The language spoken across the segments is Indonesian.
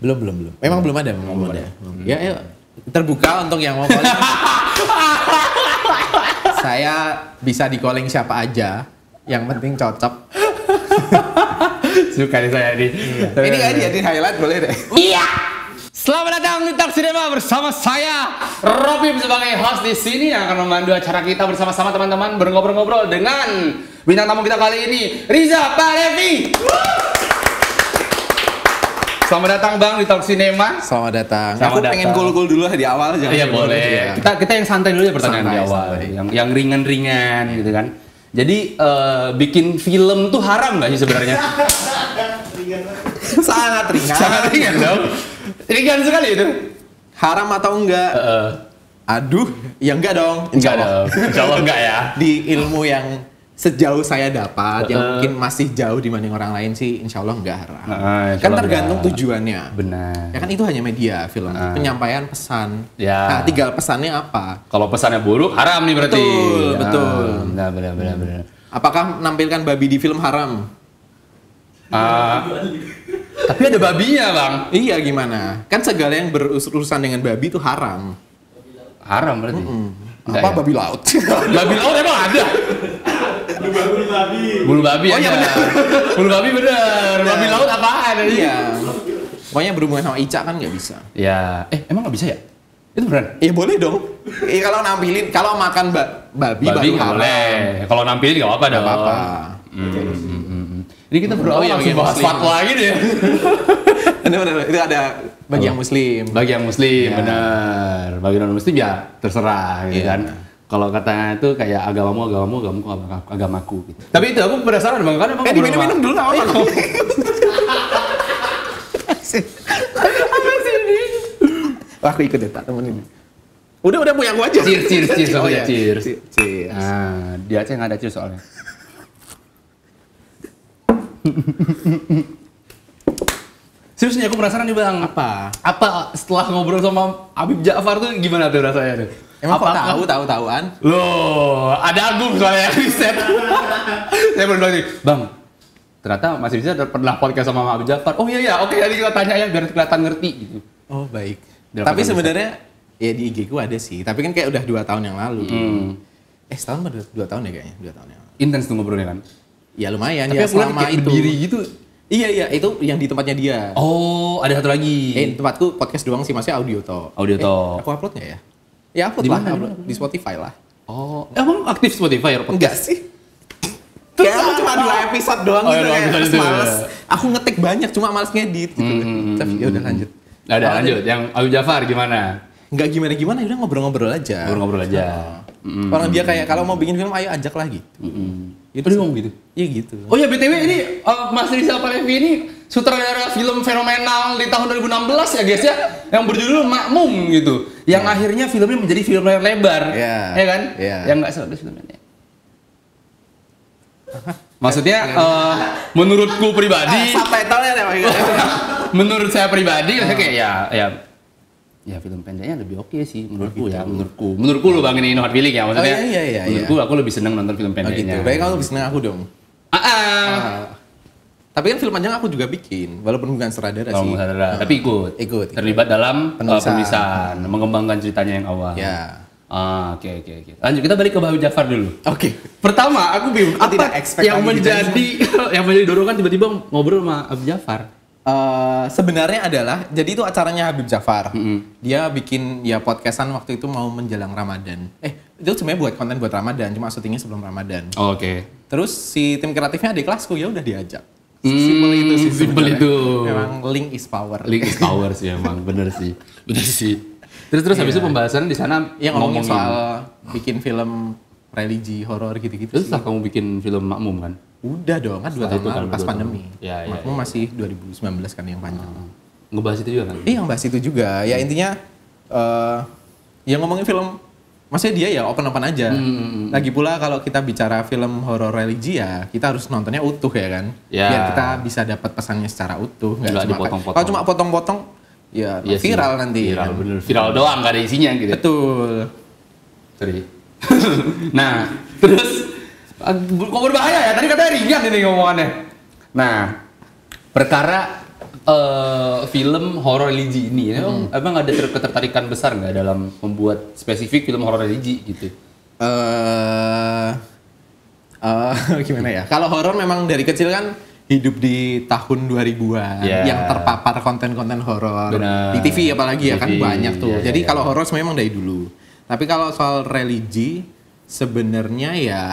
Belum. Memang belum ada. Ya, ayo. Terbuka untuk yang mau calling. Saya bisa di calling siapa aja. Yang penting cocok. Suka nih saya nih. Iya. Ini kan jadi highlight boleh deh. Iya. Selamat datang di Talk Cinema bersama saya Robby sebagai host di sini yang akan memandu acara kita bersama-sama teman-teman ngobrol-ngobrol dengan bintang tamu kita kali ini Riza Palevi. Selamat datang Bang di Talk Cinema. Selamat datang. Selamat Aku datang. pengen cool di dulu di awal aja. Iya boleh. Ya. Kita yang santai dulu ya pertanyaan Santai, di awal. santai. Yang ringan-ringan gitu kan. Jadi bikin film tuh haram nggak sih sebenarnya? Sangat ringan. Sangat ringan dong. Ringan sekali itu. Haram atau enggak? Aduh, ya enggak dong. Enggak dong. Insya Allah enggak ya. Di ilmu yang sejauh saya dapat, yang mungkin masih jauh dibanding orang lain sih, insya Allah enggak haram. Insya Kan Allah tergantung enggak. tujuannya. Benar. Ya kan itu hanya media film, penyampaian pesan. Ya. Nah, tinggal pesannya apa? Kalau pesannya buruk haram nih berarti. Betul. Benar. Apakah menampilkan babi di film haram? Tapi ada babinya bang. Iya gimana? Kan segala yang berurusan dengan babi itu haram. Haram berarti. Enggak Apa ya? babi laut? Babi laut emang ada. Bulu babi. Oh, ada. iya, benar. Bulu babi bener. Babi laut apaan? Iya. Pokoknya berhubungan sama Ica kan nggak bisa. Ya. Emang nggak bisa ya? Itu beneran? Iya boleh dong. Kalau nampilin, kalau makan babi baru nggak haram. boleh. Kalau nampilin nggak apa-apa dong. Nggak apa-apa. Ini kita berdoa yang langsung bahas muslim. fatwa gitu ya. Bener, itu ada bagi yang muslim. Bagi yang muslim, Ya. bener. Bagi non muslim ya terserah gitu Iya. kan. Kalau katanya itu kayak agamaku gitu. Tapi itu aku penasaran bang, kan emang Diminum-minum dulu nggak apa-apa. Wah, aku ikut deh, tak temenin. Udah punya aku aja. Cheers, Oh, aku iya. ya, cheers. Cheers. Nah, di Aceh nggak ada cheers soalnya. Serius nih aku penasaran nih bang. Apa setelah ngobrol sama Habib Ja'far tuh gimana tuh rasanya tuh? Emang kok Apakah- tahu-tahuan? Loh, ada Agung soalnya yang riset. Saya baru bilang nih, Bang, ternyata masih bisa pernah podcast sama Habib Ja'far. Oh iya, oke, jadi kita tanya ya biar kelihatan ngerti gitu. Oh, baik. Dapat Tapi riset. sebenarnya ya di IG ku ada sih, tapi kan kayak udah 2 tahun yang lalu. Setahun apa 2 tahun ya kayaknya? 2 tahun yang lalu. Intens tuh ngobrolnya kan. Ya lumayan Tapi ya aku lihat selama kayak itu. berdiri gitu. Iya, itu yang di tempatnya dia. Oh, ada satu lagi. Tempatku podcast doang sih, masih audio toh. Audio toh. Aku upload nggak ya? Ya upload Di lah, mana, di upload mana? di Spotify lah. Oh, emang aktif Spotify ya? Enggak sih. Kayak aku cuma 2 episode doang Oh, gitu iya, 2 kayak episode terus itu. males. Aku ngetik banyak, cuma males ngedit gitu. Tapi ya udah lanjut. Ada lanjut. Yang Habib Ja'far gimana? Enggak gimana-gimana, ya udah ngobrol-ngobrol aja. Ngobrol-ngobrol aja. Orang dia kayak kalau mau bikin film ayo ajak lagi. Itu dia ngomong gitu. Iya gitu. Oh ya BTW ini Mas Riza Palevi ini sutradara film fenomenal di tahun 2016 ya guys ya, yang berjudul Makmum gitu. Yang akhirnya filmnya menjadi film layar lebar. Iya. Ya kan? Iya. Yang nggak seru filmnya. Maksudnya menurutku pribadi, Subtitlenya ya, Pak. menurut saya pribadi saya kayak ya film pendeknya lebih oke sih menurutku ya, menurutku lo Bang ini not feeling ya maksudnya. Oh, iya. Menurutku aku lebih senang nonton film Oh gitu. pendeknya. Baik kamu bisa seneng aku dong. Tapi kan film panjang aku juga bikin, walaupun bukan sutradara Kalau sih. nggak salah, tapi ikut. Ikut. Terlibat dalam Penulisan. penulisan, mengembangkan ceritanya yang awal. Ya. Oke. Lanjut kita balik ke Habib Ja'far dulu. Oke. Pertama, aku bingung Aku tidak apa expect yang lagi menjadi yang menjadi dorongan tiba-tiba ngobrol sama Habib Ja'far. Sebenarnya adalah jadi itu acaranya Habib Ja'far. Dia bikin ya podcastan waktu itu mau menjelang Ramadan. Itu sebenarnya buat konten buat Ramadan, cuma syutingnya sebelum Ramadan. Oke. Terus si tim kreatifnya adik kelasku ya udah diajak. Simpel itu sih. Simpel sebenarnya. itu. Memang link is power. Link is power sih emang, bener sih. Terus habis itu pembahasan di sana Yang ngomongin soal bikin film religi horor gitu-gitu. Terus sih. setelah kamu bikin film Makmum kan? Udah dong, kan 2 Setelah tahun itu kan, lalu pas 2 tahun. pandemi. Ya. Makmum masih 2019 kan yang panjang. Ngebahas itu juga kan? Iya, yang bahas itu juga. Ya intinya ya ngomongin film, maksudnya dia ya open-open aja. Lagi pula kalau kita bicara film horor religi ya kita harus nontonnya utuh ya kan. Ya. Biar kita bisa dapat pesannya secara utuh. Nggak Cuma dipotong-potong. kalau cuma potong-potong ya Iya sih. viral nanti. Viral, kan. bener. Viral doang, gak ada isinya gitu. Betul. Sorry. Nah, terus kok berbahaya ya? Tadi katanya ringan ini ngomongannya. Nah, perkara film horor religi ini emang ada ketertarikan besar nggak dalam membuat spesifik film horor religi gitu? Gimana ya? Kalau horor memang dari kecil kan hidup di tahun 2000-an yang terpapar konten-konten horor di TV apalagi ya kan banyak tuh. Jadi kalau horor memang dari dulu. Tapi kalau soal religi sebenarnya ya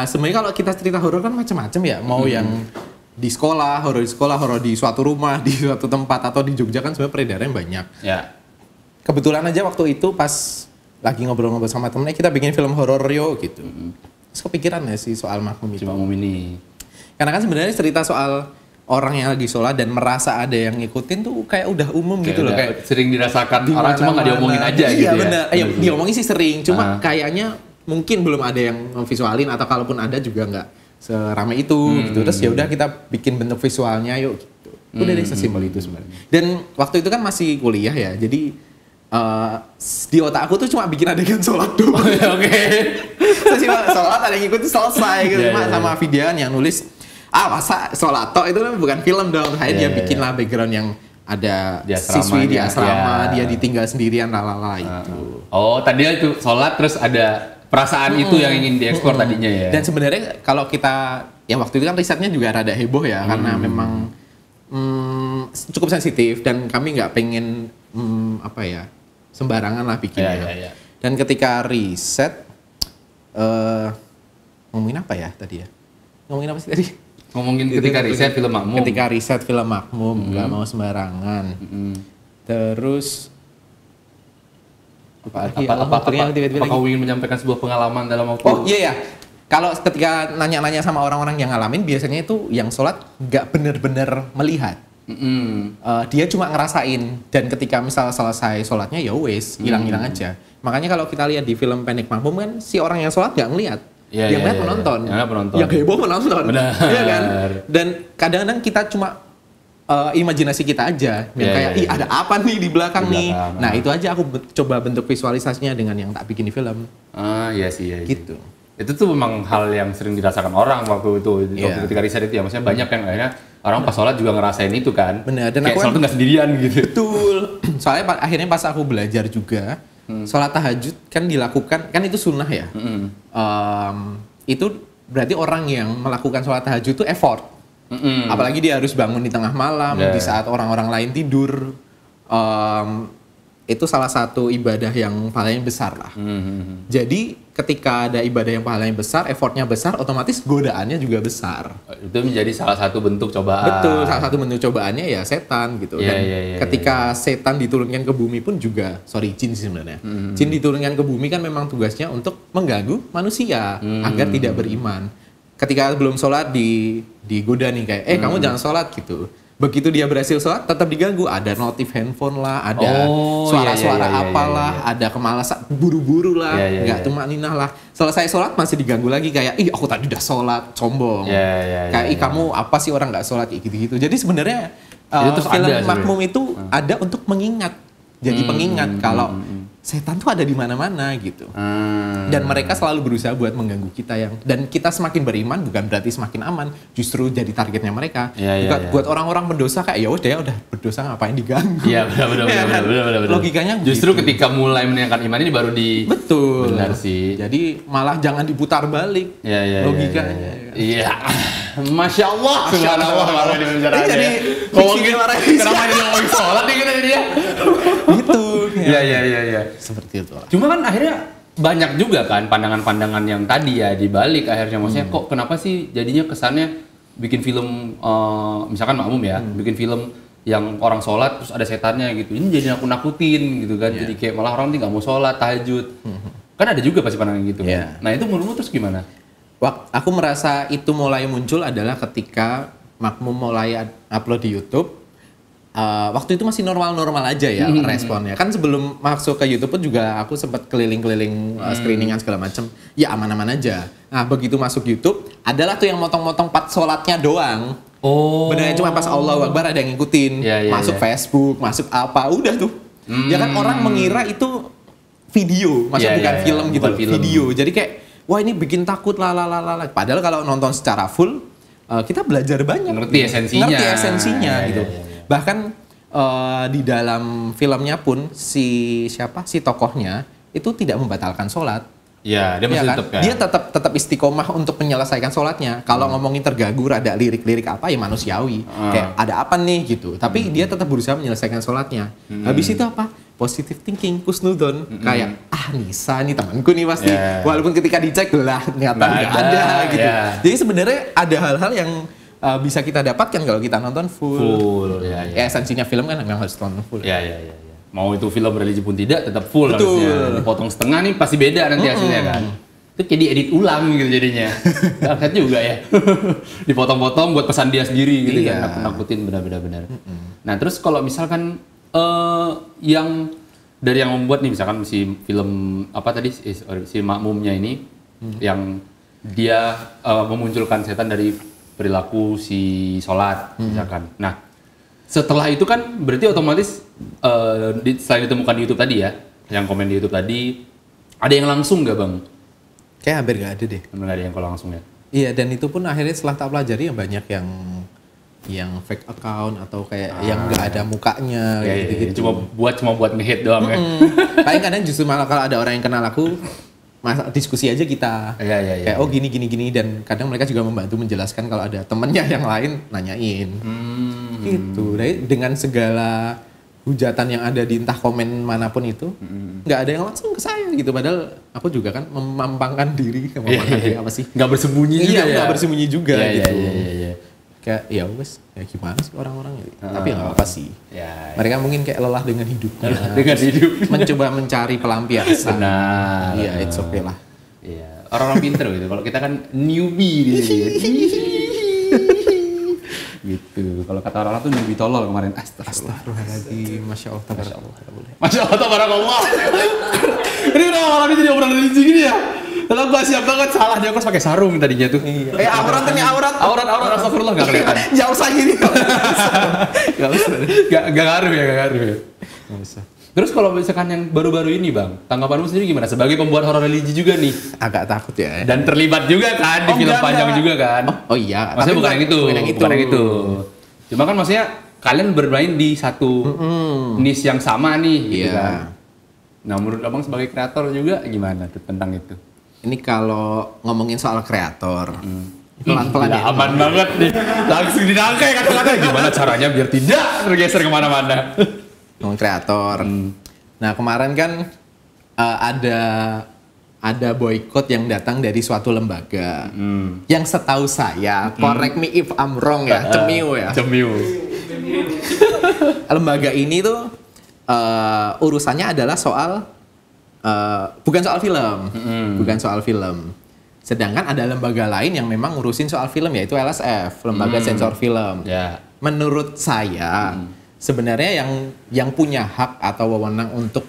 sebenarnya kalau kita cerita horor kan macam-macam ya. Mau yang di sekolah, horor di suatu rumah, di suatu tempat atau di Jogja kan sebenarnya peredarannya banyak. Ya. Kebetulan aja waktu itu pas lagi ngobrol-ngobrol sama temennya kita bikin film horor yo gitu. Terus kepikiran ya sih soal makmum ini. Karena kan sebenarnya cerita soal orang yang lagi sholat dan merasa ada yang ngikutin tuh kayak udah umum kayak gitu loh. Kayak sering dirasakan orang cuma nggak diomongin aja gitu ya. Iya benar. Diomongin sih sering. Cuma kayaknya mungkin belum ada yang visualin atau kalaupun ada juga nggak seramai itu gitu. Terus ya udah kita bikin bentuk visualnya yuk gitu. Udah deh sesimpel itu sebenarnya. Dan waktu itu kan masih kuliah ya. Jadi di otak aku tuh cuma bikin adegan sholat doang. Oke. Terus sholat ada yang ngikutin selesai gitu. Sama Vidian yang nulis masa sholat toh itu kan bukan film dong. Dia bikin lah background yang ada siswi di asrama, dia ditinggal sendirian lalala itu. Oh, tadinya itu sholat terus ada perasaan itu yang ingin diekspor tadinya ya. Dan sebenarnya kalau kita ya waktu itu kan risetnya juga rada heboh ya karena memang cukup sensitif dan kami nggak pengen sembarangan lah bikinnya. Dan ketika riset ngomongin apa ya tadi ya? Ngomongin apa sih tadi? Ngomongin ketika riset film makmum. Ketika riset film makmum nggak mau sembarangan. Terus apakah ingin menyampaikan sebuah pengalaman dalam waktu? Oh iya. Kalau ketika nanya-nanya sama orang-orang yang ngalamin, biasanya itu yang sholat nggak bener-bener melihat. Dia cuma ngerasain dan ketika misal selesai sholatnya ya wes hilang-hilang aja. Makanya kalau kita lihat di film Pendek Makmum kan si orang yang sholat nggak ngelihat. Yang lihat penonton. Yang heboh penonton. Iya kan? Dan kadang-kadang kita cuma imajinasi kita aja yang kayak ada apa nih di belakang nih. Nah, itu aja aku coba bentuk visualisasinya dengan yang tak bikin di film. Iya sih. Gitu. Itu tuh memang hal yang sering dirasakan orang waktu itu. Ketika riset itu ya, maksudnya banyak yang akhirnya orang pas sholat juga ngerasain itu kan. Benar. Dan kayak sholat tuh nggak sendirian gitu. Betul. Soalnya akhirnya pas aku belajar juga, sholat tahajud kan dilakukan, kan itu sunnah ya. Itu berarti orang yang melakukan sholat tahajud itu effort. Apalagi dia harus bangun di tengah malam, di saat orang-orang lain tidur. Itu salah satu ibadah yang pahalanya besar lah. Jadi ketika ada ibadah yang pahalanya besar, effortnya besar, otomatis godaannya juga besar. Itu menjadi salah satu bentuk cobaan. Betul, salah satu bentuk cobaannya ya setan gitu. Dan ketika setan diturunkan ke bumi pun juga, jin sih sebenarnya. Jin diturunkan ke bumi kan memang tugasnya untuk mengganggu manusia agar tidak beriman. Ketika belum sholat digoda nih kayak, kamu jangan sholat gitu. Begitu dia berhasil sholat, tetap diganggu. Ada notif handphone lah, ada suara-suara apalah, ada kemalasan, buru-buru lah, nggak tumaninah lah. Selesai sholat masih diganggu lagi kayak, aku tadi udah sholat, sombong. Kayak, kamu apa sih orang nggak sholat kayak gitu-gitu. Jadi sebenarnya film Makmum itu ada untuk mengingat. Jadi pengingat kalau setan tuh ada di mana-mana gitu. Dan mereka selalu berusaha buat mengganggu kita dan kita semakin beriman bukan berarti semakin aman, justru jadi targetnya mereka. Buat orang-orang berdosa kayak ya udah berdosa ngapain diganggu. Iya benar. Logikanya justru gitu. Ketika mulai meningkatkan iman ini baru Betul. Benar sih. Jadi malah jangan diputar balik. Logikanya. Iya. Masya Allah. Subhanallah. Jadi ngomongin kenapa dia ngomongin sholat nih kita jadinya. Gitu. Iya. Seperti itu lah. Cuma kan akhirnya banyak juga kan pandangan-pandangan yang tadi ya dibalik akhirnya maksudnya kok kenapa sih jadinya kesannya bikin film misalkan Makmum ya, bikin film yang orang sholat terus ada setannya gitu. Ini jadi nakut-nakutin gitu kan. Jadi kayak malah orang tuh nggak mau sholat tahajud. Kan ada juga pasti pandangan gitu kan. Nah itu menurutmu terus gimana? Aku merasa itu mulai muncul adalah ketika Makmum mulai upload di YouTube. Waktu itu masih normal-normal aja ya responnya. Kan sebelum masuk ke YouTube pun juga aku sempat keliling-keliling screeningan segala macam. Ya aman-aman aja. Nah begitu masuk YouTube, adalah tuh yang motong-motong part sholatnya doang. Benernya cuma pas Allahu Akbar ada yang ngikutin. Masuk Facebook, masuk apa, udah tuh. Ya kan orang mengira itu video, maksudnya bukan film gitu. Video. Jadi kayak, wah ini bikin takut lah. Padahal kalau nonton secara full, kita belajar banyak. Ngerti esensinya gitu. Bahkan di dalam filmnya pun si tokohnya itu tidak membatalkan sholat. Ya, dia masih tetap kan? Dia tetap istiqomah untuk menyelesaikan sholatnya. Kalau ngomongin terganggu ada lirik-lirik apa ya manusiawi. Kayak ada apa nih gitu. Tapi dia tetap berusaha menyelesaikan sholatnya. Habis itu apa? Positive thinking, kusnudon. Kayak Nisa nih temanku nih pasti. Walaupun ketika dicek lah ternyata nggak ada gitu. Jadi sebenarnya ada hal-hal yang bisa kita dapatkan kalau kita nonton full. Esensinya film kan memang harus nonton full. Mau itu film religi pun tidak, tetap full harusnya. Dipotong setengah nih pasti beda nanti hasilnya kan. Itu kayak diedit ulang gitu jadinya. Dahsyat juga ya. Dipotong-potong buat pesan dia sendiri gitu kan. Nakut-nakutin benar-benar. Nah terus kalau misalkan yang dari yang membuat nih misalkan si film apa tadi si makmumnya ini yang dia memunculkan setan dari perilaku si sholat misalkan. Nah setelah itu kan berarti otomatis selain ditemukan di YouTube tadi ya, yang komen di YouTube tadi, ada yang langsung nggak bang? Kayak hampir nggak ada deh. Hampir nggak ada yang kalau langsung ya? Iya, dan itu pun akhirnya setelah tak pelajari yang banyak yang fake account atau kayak yang nggak ada mukanya gitu. Cuma buat nge-hit doang ya. Paling kadang justru malah kalau ada orang yang kenal aku, diskusi aja kita. Kayak gini dan kadang mereka juga membantu menjelaskan kalau ada temennya yang lain nanyain. Gitu. Dengan segala hujatan yang ada di entah komen manapun itu, nggak ada yang langsung ke saya gitu. Padahal aku juga kan memampangkan diri, apa sih? Nggak bersembunyi juga ya. Nggak bersembunyi juga gitu. Kayak ya wes, ya gimana sih orang-orang gitu. Tapi nggak apa sih. Mereka mungkin kayak lelah dengan hidupnya. Mencoba mencari pelampiasan. Benar. Iya, it's okay lah. Iya. Orang-orang pinter gitu. Kalau kita kan newbie di sini. Gitu. Kalau kata orang-orang tuh newbie tolol kemarin. Astagfirullahaladzim. Masya Allah. Masya Allah, tabarakallah. Ini orang-orang ini jadi obrolan religi gini ya. Kalau gua siap banget salah dia harus pakai sarung tadinya tuh. Aurat ini aurat. Aurat astagfirullah enggak kelihatan. Jauh usah gini. Enggak usah. Enggak ngaruh ya. Enggak usah. Terus kalau misalkan yang baru-baru ini bang, tanggapanmu sendiri gimana? Sebagai pembuat horor religi juga nih. Agak takut ya. Dan terlibat juga kan di film panjang juga kan. Oh iya. Maksudnya bukan yang itu. Cuma kan maksudnya kalian bermain di satu niche yang sama nih gitu kan. Nah menurut abang sebagai kreator juga gimana tentang itu? Ini kalau ngomongin soal kreator, pelan-pelan ya. Aman banget nih, langsung dirangkai kata-kata gimana caranya biar tidak bergeser kemana-mana. Ngomong kreator. Nah kemarin kan ada boykot yang datang dari suatu lembaga, yang setahu saya, correct me if I'm wrong ya, Cemiu. Lembaga ini tuh urusannya adalah bukan soal film. Sedangkan ada lembaga lain yang memang ngurusin soal film, yaitu LSF, Lembaga Sensor Film. Menurut saya, sebenarnya yang punya hak atau wewenang untuk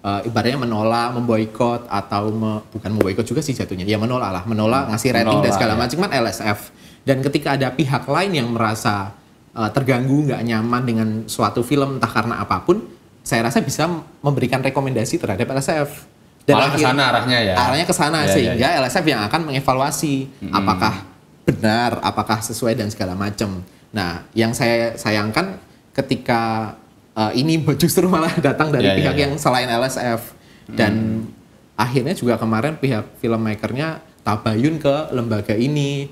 ibaratnya menolak, memboikot atau bukan memboikot juga sih jatuhnya, ya menolak ngasih rating dan segala macam kan LSF. Dan ketika ada pihak lain yang merasa terganggu, nggak nyaman dengan suatu film entah karena apapun, saya rasa bisa memberikan rekomendasi terhadap LSF. Dan malah kesana arahnya ya. Arahnya kesana sehingga LSF yang akan mengevaluasi apakah benar, apakah sesuai dan segala macam. Nah, yang saya sayangkan ketika ini justru malah datang dari pihak yang selain LSF. Dan akhirnya juga kemarin pihak filmmakernya tabayun ke lembaga ini.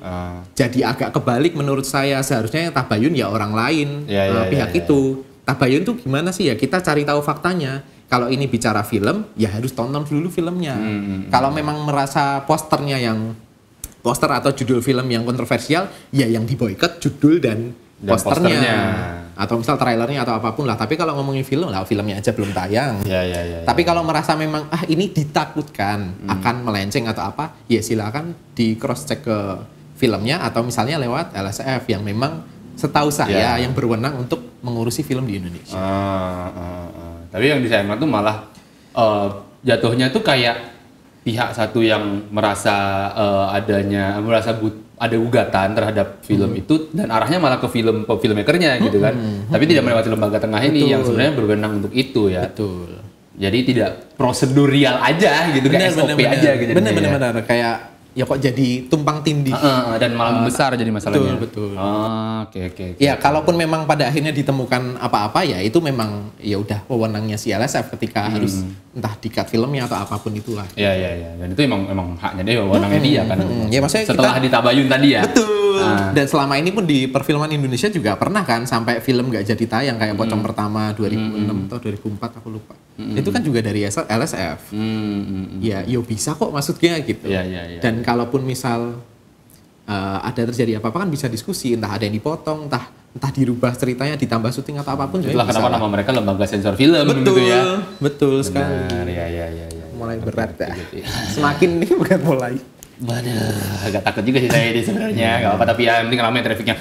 Jadi agak kebalik menurut saya. Seharusnya yang tabayun ya orang lain, pihak itu. Tabayun tuh gimana sih ya? Kita cari tahu faktanya. Kalau ini bicara film, ya harus tonton dulu filmnya. Kalau memang merasa poster atau judul film yang kontroversial, ya yang diboikot judul dan posternya. Atau misal trailernya atau apapun lah. Tapi kalau ngomongin film, filmnya aja belum tayang. Tapi kalau merasa memang ini ditakutkan akan melenceng atau apa, ya silakan di cross check ke filmnya atau misalnya lewat LSF yang memang setahu saya yang berwenang untuk mengurusi film di Indonesia. Tapi yang disayangkan tuh malah jatuhnya tuh kayak pihak satu yang merasa ada gugatan terhadap film itu dan arahnya malah ke filmmakernya gitu kan. Tapi tidak melewati lembaga tengah ini yang sebenarnya berwenang untuk itu ya. Jadi tidak prosedurial aja gitu, kayak SOP aja gitu. Benar. Kayak ya kok jadi tumpang tindih dan malah besar jadi masalahnya. Betul. Oke. Ya kalaupun memang pada akhirnya ditemukan apa-apa ya itu memang ya udah wewenangnya si LSF ketika harus entah di-cut filmnya atau apapun itulah. Iya. Dan itu emang haknya dia, wewenangnya dia kan. Ya maksudnya setelah ditabayun tadi ya. Betul. Dan selama ini pun di perfilman Indonesia juga pernah kan sampai film nggak jadi tayang kayak Pocong Pertama 2006 atau 2004 aku lupa. Itu kan juga dari LSF. Ya, yo bisa kok maksudnya gitu. Iya. Dan kalaupun misal ada terjadi apa-apa kan bisa diskusi, entah ada yang dipotong, entah dirubah ceritanya, ditambah syuting atau apapun. Itulah kenapa nama mereka lembaga sensor film gitu ya. Betul sekali. Iya. Mulai berat ya. Semakin ini bukan mulai. Waduh, agak takut juga sih saya ini sebenarnya. Gak apa-apa, tapi ya yang penting ramai trafficnya.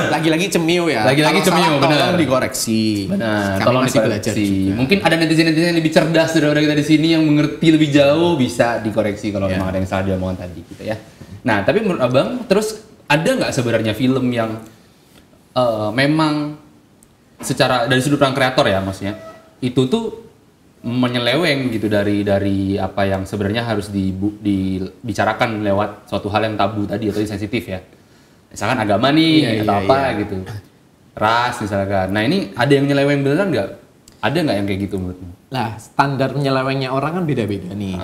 Lagi-lagi cemio ya. Lagi-lagi cemio, benar. Tolong dikoreksi. Benar, tolong dikoreksi. Mungkin ada netizen-netizen yang lebih cerdas daripada kita di sini yang mengerti lebih jauh, bisa dikoreksi kalau memang ada yang salah di omongan tadi gitu ya. Nah, tapi menurut Abang, terus ada nggak sebenarnya film yang memang secara dari sudut pandang kreator ya maksudnya, itu tuh menyeleweng gitu dari apa yang sebenarnya harus dibicarakan lewat suatu hal yang tabu tadi atau sensitif ya. Misalkan agama nih atau apa gitu. Ras misalkan. Nah, ini ada yang nyeleweng beneran nggak? Ada nggak yang kayak gitu menurutmu? Lah, standar nyelewengnya orang kan beda-beda nih.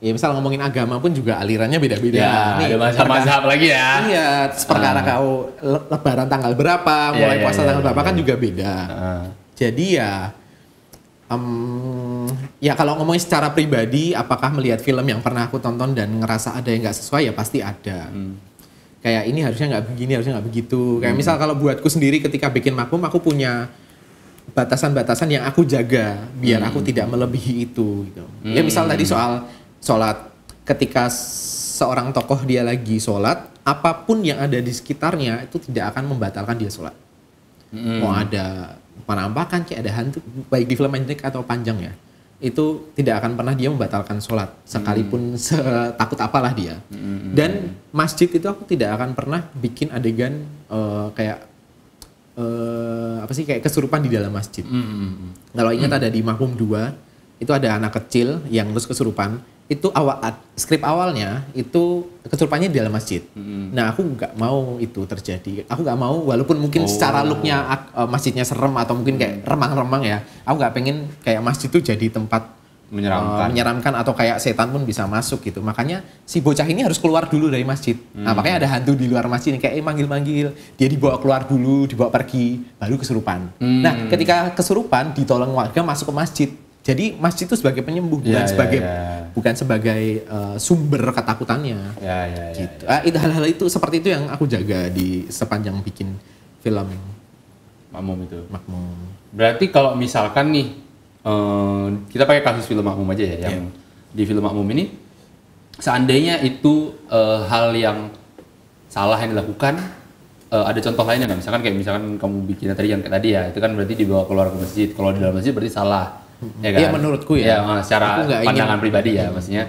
Ya misal ngomongin agama pun juga alirannya beda-beda. Ya, nih, ada mazhab lagi ya. Iya, perkara kau lebaran tanggal berapa, mulai puasa tanggal berapa kan juga beda. Jadi ya kalau ngomongin secara pribadi, apakah melihat film yang pernah aku tonton dan ngerasa ada yang nggak sesuai ya pasti ada. Kayak ini harusnya nggak begini, harusnya nggak begitu. Kayak misal kalau buatku sendiri ketika bikin Makmum, aku punya batasan-batasan yang aku jaga biar aku tidak melebihi itu. Gitu. Ya misal tadi soal sholat, ketika seorang tokoh dia lagi sholat, apapun yang ada di sekitarnya itu tidak akan membatalkan dia sholat. Mau ada penampakan, kayak ada hantu, baik di film pendek atau panjang ya, itu tidak akan pernah dia membatalkan sholat, sekalipun setakut apalah dia. Dan masjid itu aku tidak akan pernah bikin adegan kayak kesurupan di dalam masjid. Kalau ingat ada di Makmum 2, itu ada anak kecil yang terus kesurupan. Itu skrip awalnya itu kesurupannya di dalam masjid. Nah, aku nggak mau itu terjadi. Aku nggak mau, walaupun mungkin secara looknya masjidnya serem atau mungkin kayak remang-remang ya. Aku nggak pengen kayak masjid itu jadi tempat menyeramkan atau kayak setan pun bisa masuk gitu. Makanya si bocah ini harus keluar dulu dari masjid. Nah, makanya ada hantu di luar masjid kayak manggil-manggil. Dia dibawa keluar dulu, dibawa pergi, baru kesurupan. Nah, ketika kesurupan ditolong warga masuk ke masjid. Jadi masjid itu sebagai penyembuh, bukan sebagai sumber ketakutannya. Gitu. Hal-hal itu seperti itu yang aku jaga di sepanjang bikin film Makmum itu. Makmum. Berarti kalau misalkan nih kita pakai kasus film Makmum aja ya, yang di film Makmum ini seandainya itu hal yang salah yang dilakukan, ada contoh lainnya nggak? Misalkan kamu bikin tadi yang kayak tadi ya, itu kan berarti dibawa keluar ke masjid. Kalau di dalam masjid berarti salah. Ya kan? Iya menurutku ya. Secara pandangan pribadi ya, maksudnya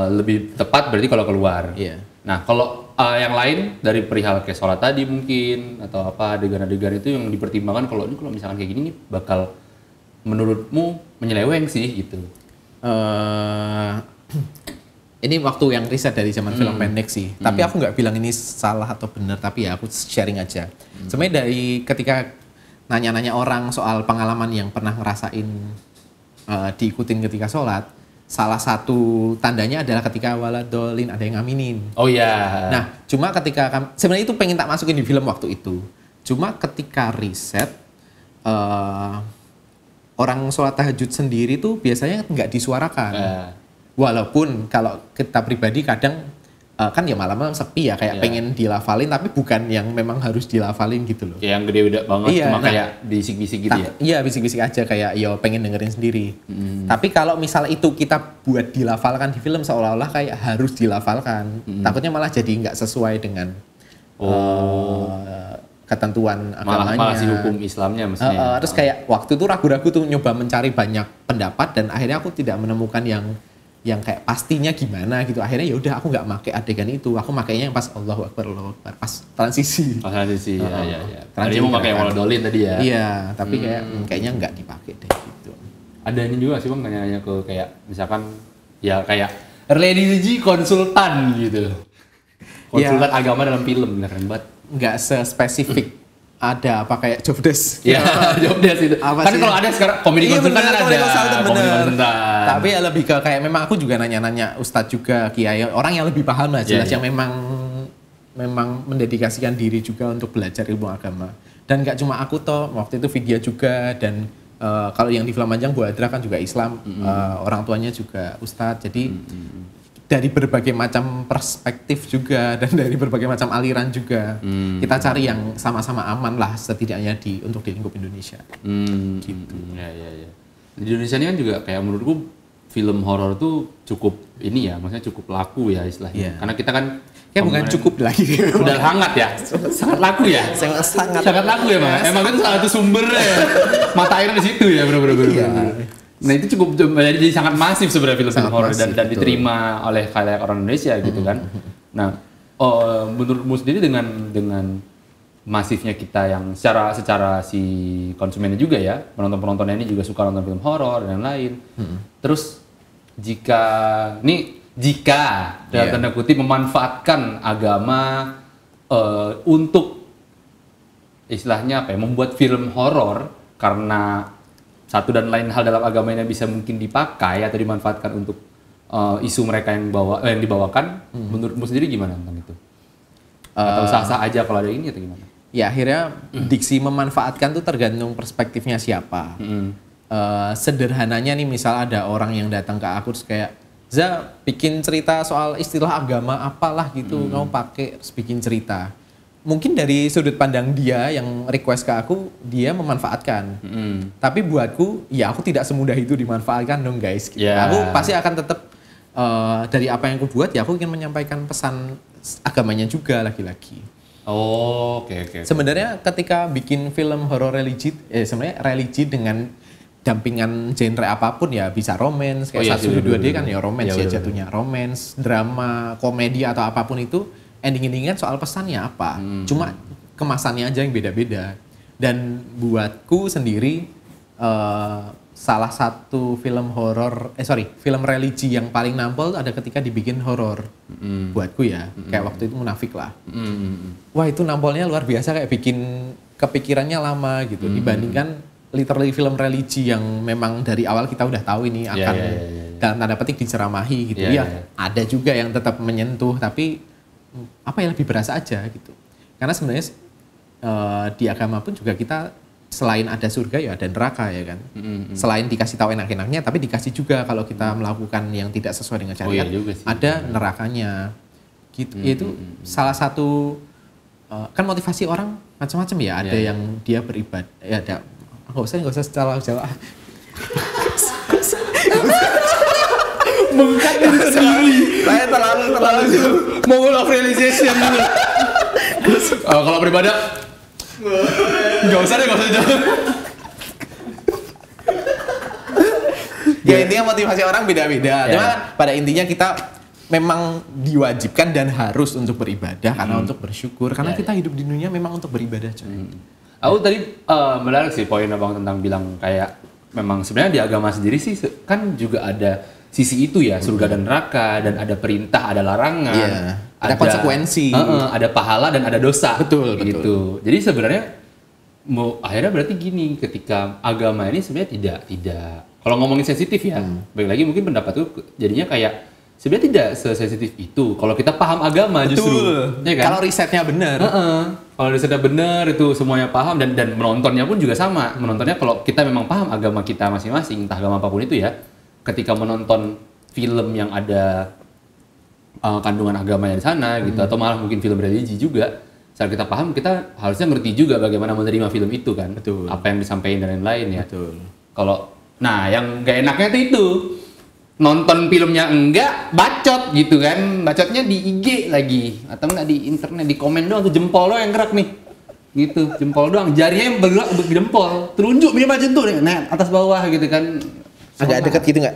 lebih tepat berarti kalau keluar. Nah, kalau yang lain dari perihal kayak sholat tadi mungkin atau apa adegan-adegan itu yang dipertimbangkan kalau misalkan kayak gini nih bakal menurutmu menyeleweng sih gitu. Ini waktu yang riset dari zaman film pendek sih. Tapi aku nggak bilang ini salah atau benar, tapi ya aku sharing aja. Sebenarnya dari ketika nanya-nanya orang soal pengalaman yang pernah ngerasain diikutin ketika sholat, salah satu tandanya adalah ketika waladolin ada yang ngaminin. Oh iya. Nah, cuma ketika sebenarnya itu pengen tak masukin di film waktu itu. Cuma ketika riset orang sholat tahajud sendiri tuh biasanya nggak disuarakan. Walaupun kalau kita pribadi kadang kan ya malam-malam sepi ya, kayak pengen dilafalin tapi bukan yang memang harus dilafalin gitu loh. Kayak yang gede-gede banget, cuma kayak bisik-bisik gitu ya? Iya, bisik-bisik aja kayak ya pengen dengerin sendiri. Tapi kalau misal itu kita buat dilafalkan di film seolah-olah kayak harus dilafalkan, takutnya malah jadi nggak sesuai dengan ketentuan agamanya. Malah si hukum Islamnya mestinya. Terus kayak waktu itu ragu-ragu tuh nyoba mencari banyak pendapat dan akhirnya aku tidak menemukan yang kayak pastinya gimana gitu. Akhirnya ya udah aku nggak pakai adegan itu, aku makainya yang pas Allahu Akbar pas transisi. Ya. Tadi mau pakai waladolin tadi ya. Iya, tapi kayaknya nggak dipakai deh gitu. Ada ini juga sih Bang, nanya-nanya ke kayak misalkan ya kayak religi konsultan gitu. Konsultan agama dalam film, keren banget. Nggak sespesifik ada apa kayak job desk. Ya, job desk itu. Kan kalau ada sekarang komedi konsultan kan ada. Komedi konsultan. Tapi ya lebih ke kayak memang aku juga nanya-nanya ustadz juga, kiai, orang yang lebih paham lah jelas yang memang mendedikasikan diri juga untuk belajar ilmu agama. Dan nggak cuma aku toh, waktu itu Vidya juga dan kalau yang di Film Panjang Bu Adra kan juga Islam, orang tuanya juga ustadz. Jadi dari berbagai macam perspektif juga dan dari berbagai macam aliran juga kita cari yang sama-sama aman lah setidaknya untuk di lingkup Indonesia. Gitu. Ya. Di Indonesia ini kan juga kayak menurutku film horor tuh cukup ini ya, maksudnya cukup laku ya istilahnya. Karena kita kan kayak bukan cukup lagi. Udah hangat ya, sangat laku ya. Sangat laku ya, Mas. Emang itu salah satu sumbernya ya. Mata air di situ ya, bener-bener. Nah itu cukup jadi sangat masif sebenarnya film horor dan diterima oleh khalayak orang Indonesia gitu kan. Nah, menurutmu sendiri dengan masifnya kita yang secara si konsumennya juga ya, penontonnya ini juga suka nonton film horor dan lain. Terus jika dalam tanda kutip memanfaatkan agama untuk istilahnya apa ya, membuat film horor karena satu dan lain hal dalam agama ini bisa mungkin dipakai atau dimanfaatkan untuk isu mereka yang dibawakan, menurutmu sendiri gimana tentang itu? Atau sah-sah aja kalau ada ini atau gimana? Ya akhirnya diksi memanfaatkan tuh tergantung perspektifnya siapa. Sederhananya nih misal ada orang yang datang ke aku terus kayak, Za bikin cerita soal istilah agama apalah gitu, kamu pakai terus bikin cerita. Mungkin dari sudut pandang dia yang request ke aku, dia memanfaatkan. Tapi buatku, ya aku tidak semudah itu dimanfaatkan dong guys. Aku pasti akan tetap dari apa yang aku buat, ya aku ingin menyampaikan pesan agamanya juga lagi-lagi. Oke. Sebenarnya ketika bikin film horor religi, sebenarnya religi dengan dampingan genre apapun ya, bisa romance, kayak 1-2D kan ya romance ya jatuhnya. Romance, drama, komedi atau apapun itu, ending-endingan soal pesannya apa. Cuma kemasannya aja yang beda-beda. Dan buatku sendiri salah satu film film religi yang paling nampol ada ketika dibikin horor. Buatku ya, kayak waktu itu Munafik lah. Wah itu nampolnya luar biasa, kayak bikin kepikirannya lama gitu. Dibandingkan literally film religi yang memang dari awal kita udah tahu ini akan dalam tanda petik diceramahi gitu. Ada juga yang tetap menyentuh, tapi apa yang lebih berasa aja gitu. Karena sebenarnya di agama pun juga kita selain ada surga ya ada neraka ya kan. Selain dikasih tahu enak-enaknya, tapi dikasih juga kalau kita melakukan yang tidak sesuai dengan syariat, ada nerakanya. Gitu. Itu salah satu kan motivasi orang macam-macam ya. Ada yang dia beribadah, ya ada nggak usah secara Jawa. Mengkat diri sendiri. Saya terlalu mau love realization dulu. Kalau beribadah nggak usah jauh. Ya intinya motivasi orang beda-beda. Cuma pada intinya kita memang diwajibkan dan harus untuk beribadah karena untuk bersyukur. Karena kita hidup di dunia memang untuk beribadah. Aku tadi menarik sih poin abang tentang bilang kayak memang sebenarnya di agama sendiri sih kan juga ada sisi itu ya, surga dan neraka, dan ada perintah, ada larangan, ada konsekuensi, ada pahala dan ada dosa. Betul. Jadi sebenarnya akhirnya berarti gini, ketika agama ini sebenarnya tidak kalau ngomongin sensitif ya, baik lagi mungkin pendapatku jadinya kayak sebenarnya tidak sesensitif itu kalau kita paham agama. Betul. Justru. Ya kan? Kalau risetnya benar. Kalau risetnya benar itu semuanya paham dan menontonnya pun juga sama. Menontonnya kalau kita memang paham agama kita masing-masing, entah agama apapun itu ya. Ketika menonton film yang ada kandungan agamanya di sana gitu, atau malah mungkin film religi juga, saat kita paham kita harusnya ngerti juga bagaimana menerima film itu kan. Betul. Apa yang disampaikan dan lain-lain ya. Betul. Yang gak enaknya itu nonton filmnya enggak, bacot gitu kan, bacotnya di IG lagi atau enggak di internet, di komen doang tuh, jempol doang yang gerak nih gitu, jempol doang, jarinya yang bergerak jempol, telunjuk minimal macam tuh nih, atas bawah gitu kan, agak dekat gitu nggak?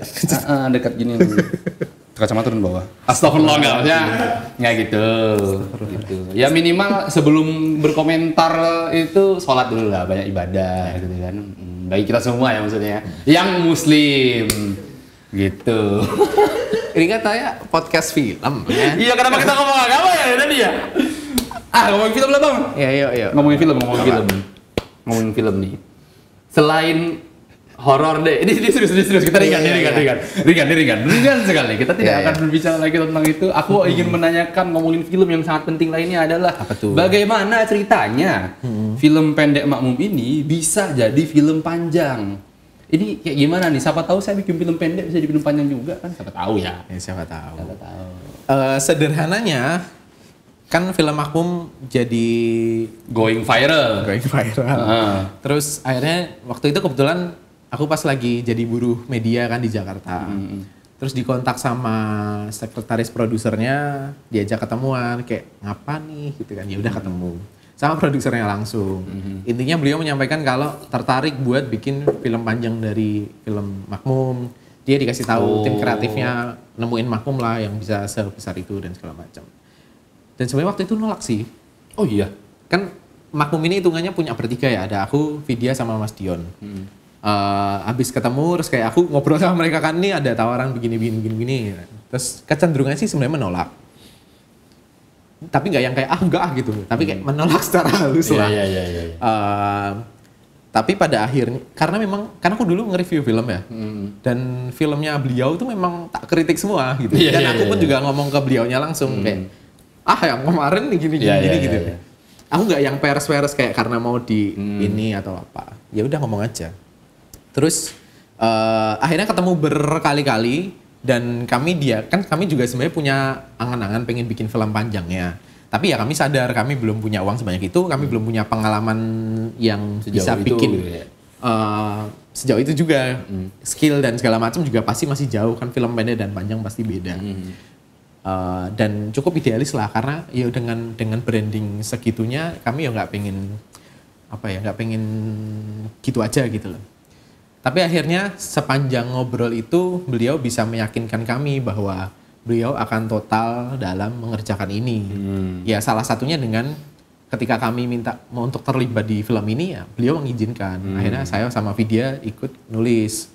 Dekat gini, kacamata turun bawah, astagfirullah nggak gitu, ya minimal sebelum berkomentar itu sholat dulu lah, banyak ibadah gitu kan, bagi kita semua ya maksudnya, yang muslim. Gitu. Ini katanya podcast film ya. Iya, kenapa kita ngomong agama ya tadi ya? Ngomongin film lah bang. Ya, yuk. Ngomongin film. Ngomongin film nih. Selain horor deh, ini serius. Kita ringan sekali. Kita tidak akan berbicara lagi tentang itu. Aku ingin menanyakan, ngomongin film yang sangat penting lainnya adalah bagaimana ceritanya film pendek Makmum ini bisa jadi film panjang. Ini kayak gimana nih? Siapa tahu saya bikin film pendek bisa jadi film panjang juga kan? Siapa tahu ya? Siapa tahu. Sederhananya kan film Makmum jadi going viral. Terus akhirnya waktu itu kebetulan aku pas lagi jadi buruh media kan di Jakarta. Terus dikontak sama sekretaris produsernya, diajak ketemuan kayak ngapa nih gitu kan. Ya udah ketemu. Sama produsernya langsung. Intinya beliau menyampaikan kalau tertarik buat bikin film panjang dari film Makmum. Dia dikasih tahu tim kreatifnya nemuin Makmum lah yang bisa sebesar itu dan segala macam. Dan sebenarnya waktu itu nolak sih. Oh iya. Kan Makmum ini hitungannya punya bertiga ya. Ada aku, Vidya sama Mas Dion. Habis ketemu terus kayak aku ngobrol sama mereka kan nih ada tawaran begini. Terus kecenderungannya sih sebenarnya menolak. Tapi nggak yang kayak enggak gitu, tapi kayak menolak secara halus lah. Iya. Tapi pada akhirnya karena aku dulu nge-review film ya, dan filmnya beliau tuh memang tak kritik semua gitu. Dan aku pun juga ngomong ke beliaunya langsung kayak yang kemarin nih gini gitu. Aku nggak yang peres-peres kayak karena mau di ini atau apa. Ya udah ngomong aja. Terus akhirnya ketemu berkali-kali. Dan kami juga sebenarnya punya angan-angan pengen bikin film panjangnya. Tapi ya kami sadar kami belum punya uang sebanyak itu, kami belum punya pengalaman yang bisa bikin gitu ya? Sejauh itu juga. Skill dan segala macam juga pasti masih jauh kan, film pendek dan panjang pasti beda. Dan cukup idealis lah karena ya dengan branding segitunya kami ya nggak pengen gitu aja gitu loh. Tapi akhirnya sepanjang ngobrol itu beliau bisa meyakinkan kami bahwa beliau akan total dalam mengerjakan ini. Ya salah satunya dengan ketika kami minta mau untuk terlibat di film ini ya beliau mengizinkan. Akhirnya saya sama Vidya ikut nulis.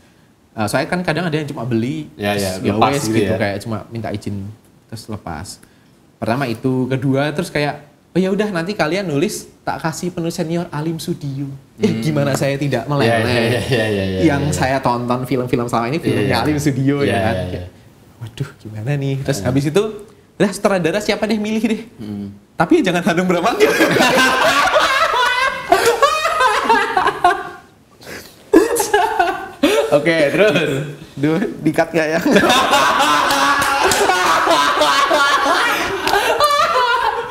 Saya kan kadang ada yang cuma beli, lepas gitu ya. Kayak cuma minta izin terus lepas. Pertama itu, kedua terus kayak ya udah nanti kalian nulis tak kasih penulis senior Alim Sudio. Gimana saya tidak meleleh. Yang saya tonton film-film selama ini filmnya Alim Sudio ya kan. Waduh gimana nih. Terus habis itu sutradara siapa deh milih deh. Tapi jangan Hanung Bramantyo. Oke, terus di-cut gak ya?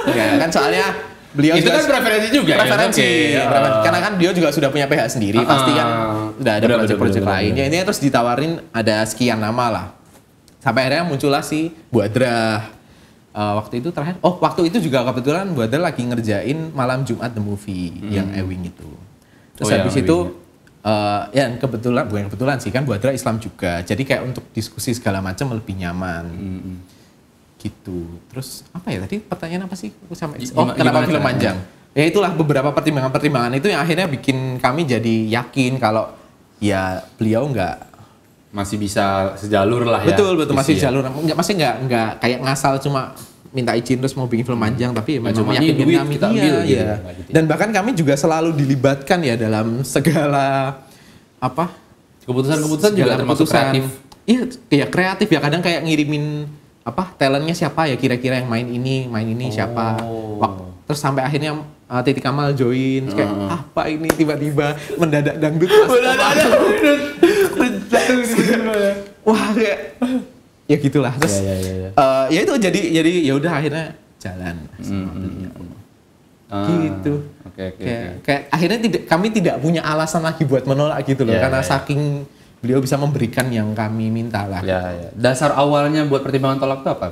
Ya, kan soalnya beliau itu juga kan preferensi juga preferensi ya? Karena kan dia juga sudah punya PH sendiri pasti kan udah ada proyek-proyek lain ya, intinya terus ditawarin ada sekian nama lah sampai akhirnya muncullah si Bu Adra. Waktu itu juga kebetulan Bu Adra lagi ngerjain Malam Jumat The Movie yang Ewing itu. Terus habis itu yang bukan kebetulan sih kan Bu Adra Islam juga, jadi kayak untuk diskusi segala macam lebih nyaman. Gitu. Terus apa ya tadi pertanyaan apa sih? Kenapa film panjang? Ya itulah beberapa pertimbangan itu yang akhirnya bikin kami jadi yakin kalau ya beliau masih bisa sejalur lah ya. Betul masih sejalur. Nggak kayak ngasal cuma minta izin terus mau bikin film panjang, tapi memang meyakinkan kami kita ambil gitu. Dan bahkan kami juga selalu dilibatkan ya dalam segala keputusan juga termasuk kreatif. Iya kreatif ya, kadang kayak ngirimin talentnya siapa ya kira-kira yang main ini siapa. Terus sampai akhirnya Titi Kamal join kayak apa ini tiba-tiba mendadak dangdut. Wah kayak ya gitulah. Terus ya itu jadi ya udah akhirnya jalan sama beliau. Gitu. Kayak akhirnya kami tidak punya alasan lagi buat menolak gitu loh karena saking beliau bisa memberikan yang kami minta lah. Ya. Dasar awalnya buat pertimbangan tolak itu apa?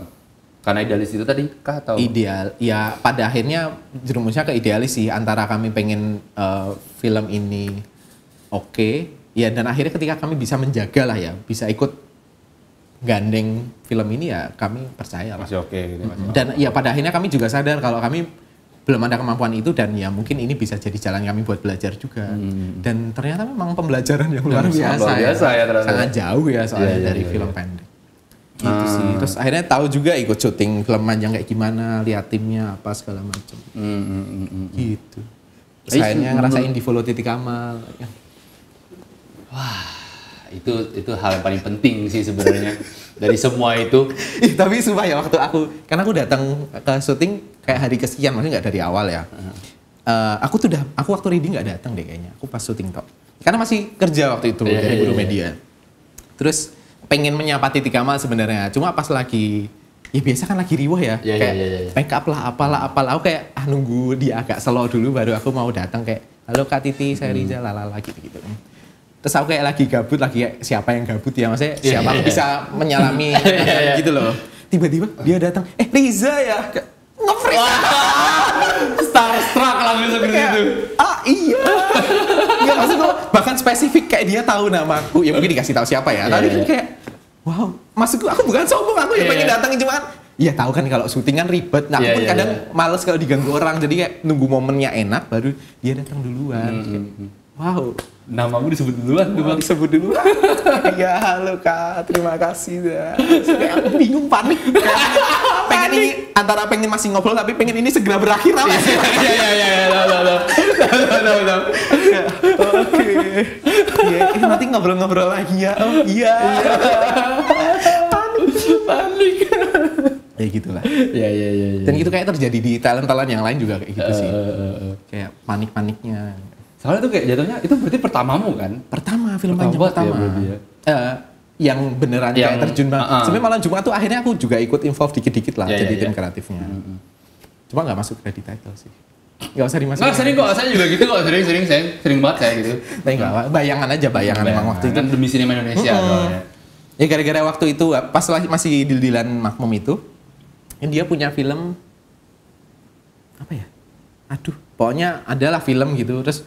Karena idealis itu tadi kah atau? Ideal. Ya pada akhirnya jerumusnya ke idealis sih. Antara kami pengen film ini oke. Ya dan akhirnya ketika kami bisa menjaga lah ya. Bisa ikut gandeng film ini ya kami percaya lah. Masih oke gitu. Dan ya pada akhirnya kami juga sadar kalau kami belum ada kemampuan itu, dan ya mungkin ini bisa jadi jalan kami buat belajar juga. Dan ternyata memang pembelajaran yang luar biasa ya sangat jauh ya soalnya dari film pendek gitu sih. Terus akhirnya tahu juga ikut syuting film panjang kayak gimana, lihat timnya apa segala macam gitu. Terus akhirnya ngerasain di follow titik amal ya. Wah, itu hal yang paling penting sih sebenarnya dari semua itu. Tapi sumpah ya, waktu karena aku datang ke syuting kayak hari kesekian, maksudnya nggak dari awal ya. Aku waktu reading nggak datang deh kayaknya. Aku pas syuting tok. Karena masih kerja waktu itu dari Buru Media. Terus pengen menyapa titik amal sebenarnya. Cuma pas lagi ya biasa kan lagi riuh ya. Kayak make up lah, apalah. Aku kayak nunggu dia agak slow dulu baru aku mau datang kayak, halo Kak Titi, saya Riza, lalala gitu. Terus aku kayak lagi gabut, kayak siapa yang gabut ya, maksudnya siapa aku bisa menyalami gitu loh. Tiba-tiba dia datang, Riza ya, nge-freeze. Starstruck langsung seperti itu. Iya. Ya maksudku bahkan spesifik kayak dia tahu namaku, ya mungkin dikasih tahu siapa ya. Tapi kan kayak, wow, maksudku aku bukan sombong, aku yang pengen datang cuma ya tahu kan kalau syuting kan ribet. Nah, aku pun kadang males kalau diganggu orang, jadi kayak nunggu momennya enak baru dia datang duluan. Wow, namamu disebut duluan tuh Bang. Disebut duluan. Ya halo Kak, terima kasih dah. Aku bingung, panik. Pengen ini antara pengen masih ngobrol tapi pengen ini segera berakhir apa sih? Iya. Oke. Iya, nanti ngobrol-ngobrol lagi ya. Oh iya. Panik. Ya gitulah. Iya. Dan itu kayak terjadi di talent-talent yang lain juga kayak gitu sih. Kayak panik-paniknya. Soalnya tuh kayak jatuhnya itu berarti pertamamu kan? Pertama, film panjang pertama. Yang beneran kayak terjun banget. Sebenarnya malam Jumat tuh akhirnya aku juga ikut involve dikit-dikit lah jadi tim kreatifnya. Cuma nggak masuk credit title sih. Nggak usah dimasukin. Nggak, sering kok, saya juga gitu kok, sering banget saya gitu. Tapi nggak, bayangan emang waktu itu. Kan demi sinema Indonesia soalnya. Ya gara-gara waktu itu pas masih deal-dealan Makmum itu, dia punya film apa ya? Aduh, pokoknya adalah film gitu. Terus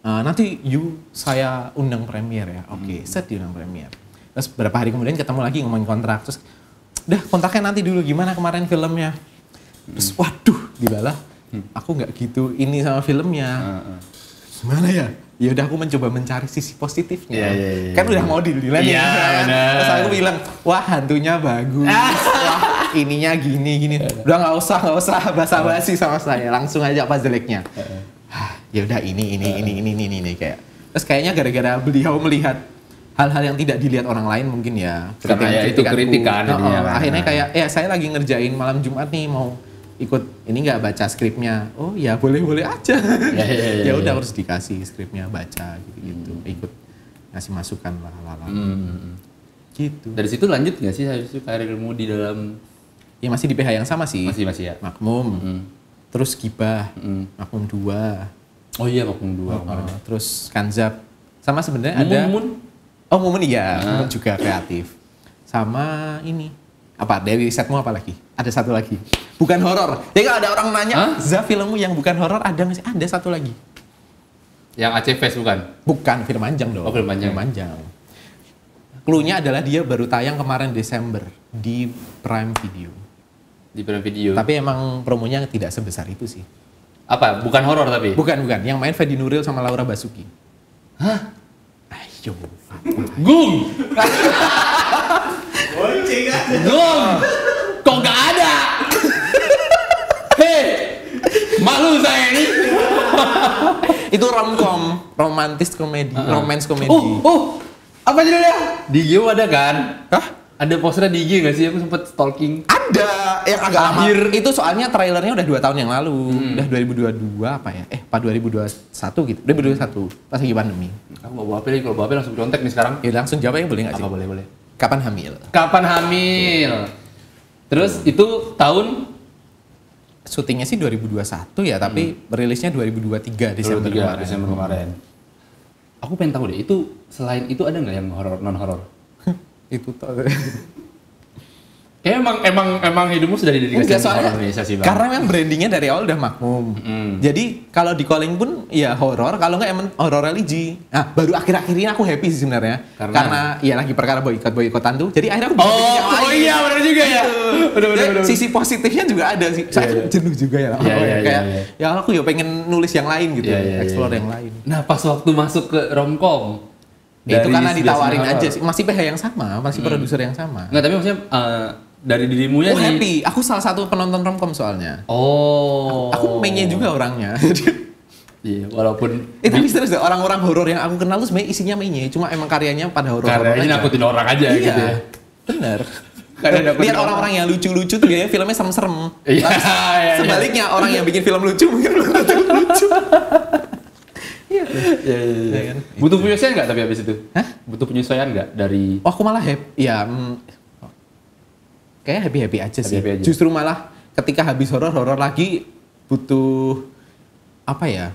nanti saya undang premier ya. Oke, set diundang premier. Terus beberapa hari kemudian ketemu lagi ngomongin kontrak. Terus udah kontraknya nanti dulu, gimana kemarin filmnya. Terus waduh, dibalah. Aku nggak gitu ini sama filmnya. Gimana ya? Ya udah aku mencoba mencari sisi positifnya. Kan udah mau deal-dealan ya. Terus aku bilang, wah hantunya bagus. Wah ininya gini. Udah nggak usah basa-basi sama saya. Langsung aja apa jeleknya. Ya udah ini kayak. Terus kayaknya gara-gara beliau melihat hal-hal yang tidak dilihat orang lain mungkin ya. Karena ya itu kritikan. Akhirnya kayak saya lagi ngerjain malam Jumat nih, mau ikut ini nggak baca skripnya. Oh ya boleh aja. Ya udah harus dikasih skripnya, baca gitu. Ikut ngasih masukan lah. Gitu. Dari situ lanjut nggak sih karirmu di dalam? Ya masih di PH yang sama sih. Masih ya. Makmum. Terus Gibah. Makmum 2. Oh iya, Makmum 2. Terus Kanzab. Sama sebenarnya ada. Oh Mumun iya. Mumun juga kreatif. Sama ini. Apa dari setmu apa lagi? Ada satu lagi. Bukan horor. Jadi kalau ada orang nanya, Za filmmu yang bukan horor ada nggak sih? Ada satu lagi. Yang Aceh Fest bukan? Bukan, film panjang dong. Oh, film panjang. Cluenya adalah dia baru tayang kemarin Desember di Prime Video. Di Prime Video. Tapi emang promonya tidak sebesar itu sih. Apa? Bukan horor tapi? Bukan. Yang main Fedi Nuril sama Laura Basuki. Hah? Ayo. Gung! Gung! Kok gak ada? Hei! Malu saya ini. Itu romcom, romantis komedi, romance komedi. Oh, apa judulnya? Di IG ada kan? Hah? Ada posternya di IG gak sih? Aku sempet stalking. Ada, yang agak lama. Itu soalnya trailernya udah 2 tahun yang lalu. Udah 2022 apa ya? Pak 2021 gitu. 2021, pas lagi pandemi. Aku mau bawa apa nih? Kalau bawa apa langsung contek nih sekarang. Ya langsung jawab yang boleh nggak sih? Apa boleh? Kapan hamil? Kapan hamil? Terus itu tahun? Syutingnya sih 2021 ya, tapi rilisnya 2023 Desember kemarin. Aku pengen tahu deh, itu selain itu ada nggak yang horor, non horor? Itu Kayak emang hidupmu sudah didedikasikan ke horor Indonesia sih, Bang. Karena memang brandingnya dari awal udah makmum. Jadi kalau di calling pun ya horor, kalau nggak emang horor religi. Nah, baru akhir-akhir ini aku happy sih sebenarnya. Karena ya lagi perkara boikotan tuh. Jadi akhirnya aku bisa bikin yang lain. Oh iya, benar juga ya. Benar. Sisi positifnya juga ada sih. Saya jenuh juga ya. Kayak ya aku ya pengen nulis yang lain gitu, explore yang lain. Nah, pas waktu masuk ke romcom itu karena ditawarin aja sih. Masih PH yang sama, masih produser yang sama. Nggak, tapi maksudnya dari dirimu ya nih. Happy. Aku salah satu penonton romcom soalnya. Aku mainnya juga orangnya. Iya, walaupun tapi serius deh, orang-orang horor yang aku kenal tuh sebenarnya isinya mainnya, cuma emang karyanya pada horor. Karyanya nakutin orang aja gitu ya. Bener. Lihat orang-orang yang lucu-lucu tuh ya filmnya serem-serem. Iya. Sebaliknya orang yang bikin film lucu mungkin belum lucu. Iya. Butuh penyesuaian nggak tapi habis itu? Hah? Butuh penyesuaian nggak dari? Oh, aku malah kayak happy aja sih. Justru malah ketika habis horor lagi butuh apa ya?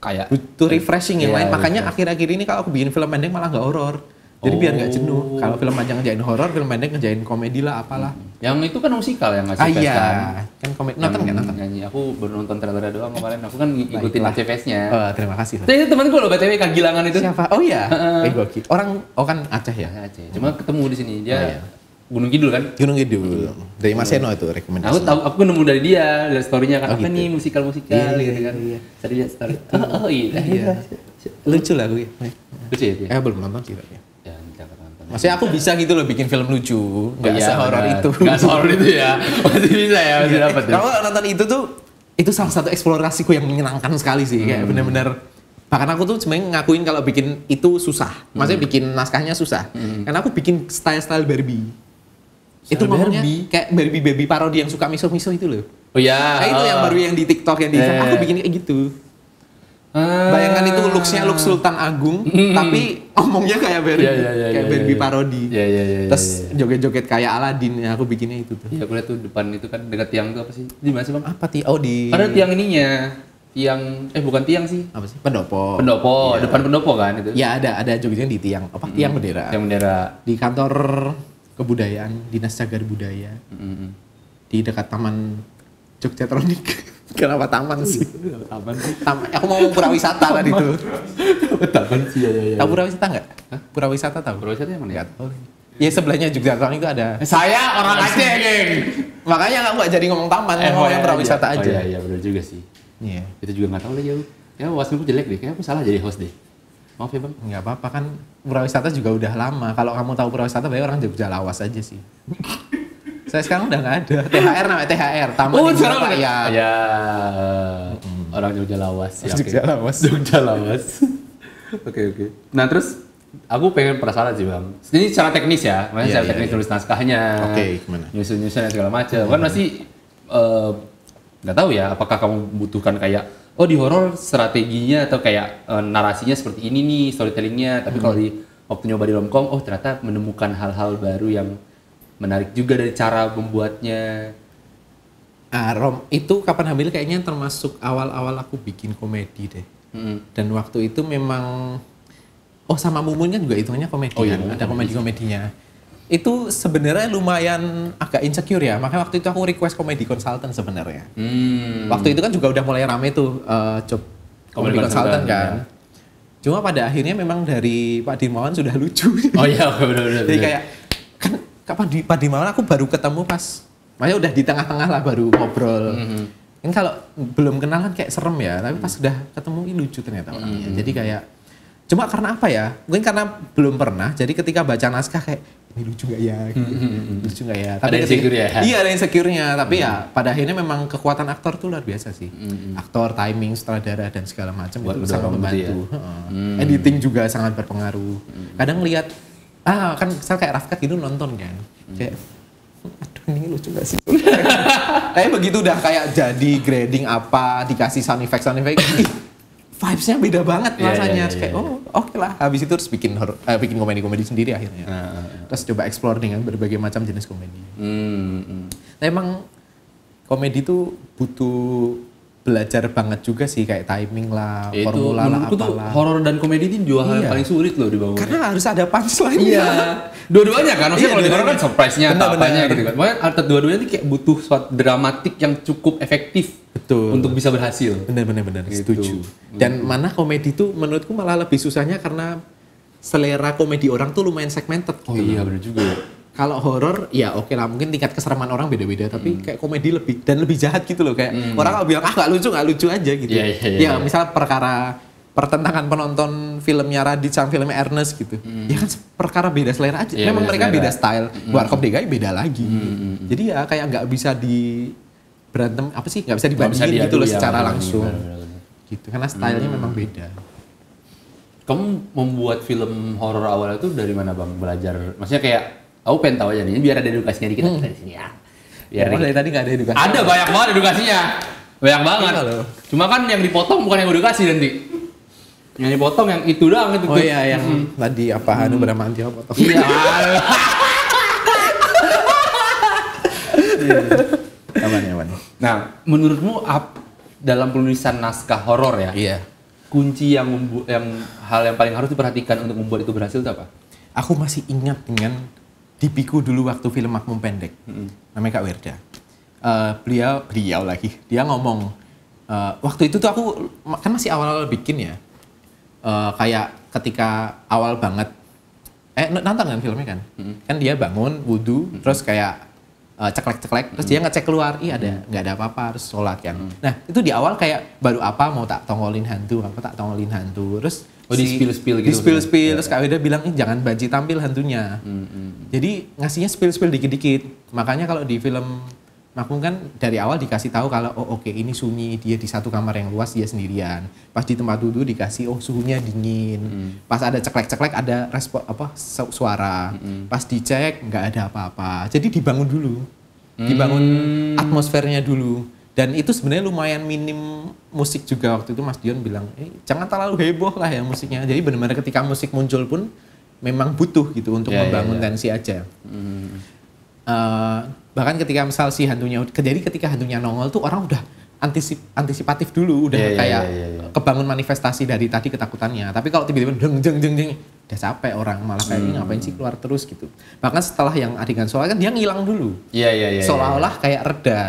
Kayak butuh refreshing yang lain. Makanya akhir-akhir ini kalau aku bikin film pendek malah nggak horor. Jadi biar nggak jenuh. Kalau film panjang ngerjain horor, film pendek ngerjain komedi lah apalah. Yang itu kan musikal yang ngasih iya. Kan komedi. Nonton nggak nonton? Nyanyi. Aku baru nonton trailer doang kemarin. Aku kan ngikutin Aceh Fest-nya. Terima kasih. Itu temanku loh BTW Kak Gilangan itu. Siapa? Oh iya. Gokil. Orang kan Aceh ya? Aceh. Cuma ketemu di sini. Dia Gunung Kidul kan? Gunung Kidul. Dari Mas Eno itu rekomendasi. Aku nemu dari dia, lihat story-nya kan. Apa nih musikal gitu kan. Tadi lihat story. Oh iya. Lucu lah gue. Lucu ya? Belum nonton sih tapi. Maksudnya aku bisa gitu loh bikin film lucu, nggak sehoror itu. Nggak sehoror itu ya, masih bisa ya, masih dapat ya. Kalau nonton itu salah satu eksplorasiku yang menyenangkan sekali sih, kayak bener-bener. Bahkan aku tuh sebenarnya ngakuin kalau bikin itu susah, maksudnya bikin naskahnya susah, karena aku bikin style Barbie. Itu ngomongnya kayak Barbie parodi yang suka miso-miso itu loh. Oh iya. Nah, itu yang baru yang di TikTok yang di aku bikin kayak gitu. Bayangkan itu looks-nya look Sultan Agung, tapi ngomongnya kayak Barbie parodi. Terus joget-joget kayak Aladin, ya aku bikinnya itu tuh. Iya, aku lihat tuh depan itu kan dekat tiang tuh apa sih? Di mana sih, Bang? Apa Oh di. Ada tiang ininya. Bukan tiang sih. Apa sih? Pendopo. Depan pendopo kan itu. Ya ada jogetnya di tiang. Tiang bendera. Tiang bendera. Di kantor kebudayaan, Dinas Cagar Budaya. Di dekat Taman Jogjatronik. Kenapa taman sih? Taman sih. Aku mau purawisata tadi tuh. Taman sih ya. Tahu purawisata nggak? Purawisata tahu? Purawisata yang mana? Nggak tahu. Ya sebelahnya Jogjatronik itu ada. Saya orang Aceh, geng. Makanya nggak jadi ngomong taman, ngomong purawisata aja. Iya benar juga sih. Iya. Kita juga nggak tahu lah jauh. Ya wasminku jelek deh. Kayaknya aku salah jadi host deh. Maaf ya, Bang. Nggak apa-apa kan. Purawisata juga udah lama. Kalau kamu tahu purawisata, berarti orang Jogja lawas aja sih. Saya sekarang udah nggak ada. THR namanya THR. Taman sekarang Rakyat. Ya. Orang Jogja lawas. Jogja lawas. Oke. Nah terus aku pengen penasaran sih, Bang. Ini secara teknis ya. Maksudnya secara teknis tulis naskahnya. Gimana? Nyusun dan segala macam. Kan masih nggak tahu ya. Apakah kamu butuhkan kayak di horor strateginya atau kayak narasinya seperti ini nih storytellingnya. Tapi kalau di waktu nyoba di romcom, ternyata menemukan hal-hal baru yang menarik juga dari cara membuatnya. Itu Kapan Hamil kayaknya termasuk awal-awal aku bikin komedi deh. Dan waktu itu memang sama Mumun kan juga hitungannya komedi kan. Ada komedi-komedinya. Itu sebenarnya lumayan agak insecure ya. Makanya waktu itu aku request komedi consultant sebenarnya. Waktu itu kan juga udah mulai rame tuh job komedi consultant kan. Cuma pada akhirnya memang dari Pak Dirmawan sudah lucu. Oh iya, benar-benar. Jadi kayak Pak Dirmawan aku baru ketemu pas, makanya udah di tengah-tengah lah baru ngobrol. Kan kalau belum kenal kan kayak serem ya, tapi pas udah ketemu ini lucu ternyata orangnya. Jadi kayak, cuma karena apa ya? Mungkin karena belum pernah, jadi ketika baca naskah kayak, ini lucu gak ya? Lucu gak ya? Tapi ada insecure ya? Iya ada insecure-nya, tapi ya pada akhirnya memang kekuatan aktor tuh luar biasa sih. Aktor, timing, sutradara dan segala macam itu sangat membantu. Editing juga sangat berpengaruh. Kadang lihat kan misal kayak Rafkat gitu nonton kan kayak aduh ini lucu gak sih tapi begitu udah kayak jadi grading apa dikasih sound effect vibes-nya beda banget rasanya kayak oke lah habis itu terus bikin komedi-komedi sendiri akhirnya terus coba explore dengan berbagai macam jenis komedi. Nah, emang komedi itu butuh belajar banget juga sih kayak timing lah, itu, formula lah, apalah. Tuh horor dan komedi ini dua hal yang paling sulit loh dibangun. Karena harus ada punchline. Iya. Dua-duanya kan, maksudnya kalau di horor kan surprise-nya atau apanya gitu kan. Makanya dua-duanya ini kayak butuh suatu dramatik yang cukup efektif. Betul. Untuk bisa berhasil. Benar, gitu. Setuju. Dan mana komedi tuh menurutku malah lebih susahnya karena selera komedi orang tuh lumayan segmented gitu. Oh iya, benar juga ya. Kalau horor ya oke lah, mungkin tingkat keseraman orang beda-beda, tapi kayak komedi lebih jahat gitu loh, kayak orang kalau bilang nggak lucu aja gitu. Ya misal perkara pertentangan penonton filmnya Raditz sama filmnya Ernest gitu. Ya kan perkara beda selera aja. Memang mereka beda style. Warkop DKI beda lagi. Jadi ya kayak nggak bisa berantem apa sih, nggak bisa dibandingin gitu loh secara langsung. Gitu karena stylenya memang beda. Kamu membuat film horor awal itu dari mana Bang? Belajar, maksudnya kayak aku pengen tahu aja nih, biar ada edukasinya dikit dari sini ya. Biar dari tadi nggak ada edukasi. Ada banyak banget edukasinya, banyak banget. Cuma kan yang dipotong bukan yang edukasi nanti. Yang dipotong yang itu doang itu. Oh iya, yang tadi apa Hanu Bramantio potong. Iya. Aman. Nah, menurutmu dalam penulisan naskah horor ya? Iya. Kunci yang hal yang paling harus diperhatikan untuk membuat itu berhasil itu apa? Aku masih ingat dengan Dipiku dulu waktu film Makmum Pendek, namanya Kak Werda. Beliau lagi, dia ngomong, waktu itu tuh aku kan masih awal-awal bikin ya, kayak ketika awal banget, nonton kan filmnya kan, kan dia bangun wudhu, terus kayak ceklek-ceklek, terus dia ngecek keluar, nggak ada apa-apa, harus sholat kan. Nah itu di awal kayak baru apa mau tak tongolin hantu, terus di spill gitu. Di spill, terus Kak Weda bilang jangan banci tampil hantunya. Jadi ngasihnya spill dikit-dikit. Makanya kalau di film Makmum kan dari awal dikasih tahu kalau oke, ini sunyi, dia di satu kamar yang luas, dia sendirian. Pas di tempat duduk dikasih suhunya dingin. Pas ada ceklek-ceklek ada suara. Pas dicek nggak ada apa-apa. Jadi dibangun dulu. Dibangun atmosfernya dulu. Dan itu sebenarnya lumayan minim musik juga waktu itu Mas Dion bilang, jangan terlalu heboh lah ya musiknya. Jadi benar-benar ketika musik muncul pun memang butuh gitu untuk membangun tensi aja. Bahkan ketika misal si hantunya, jadi ketika hantunya nongol tuh orang udah antisipatif dulu, udah kayak kebangun manifestasi dari tadi ketakutannya. Tapi kalau tiba-tiba jeng, udah capek orang, malah kayak ngapain sih keluar terus gitu. Bahkan setelah yang adegan sholat kan dia ngilang dulu. Seolah-olah kayak reda.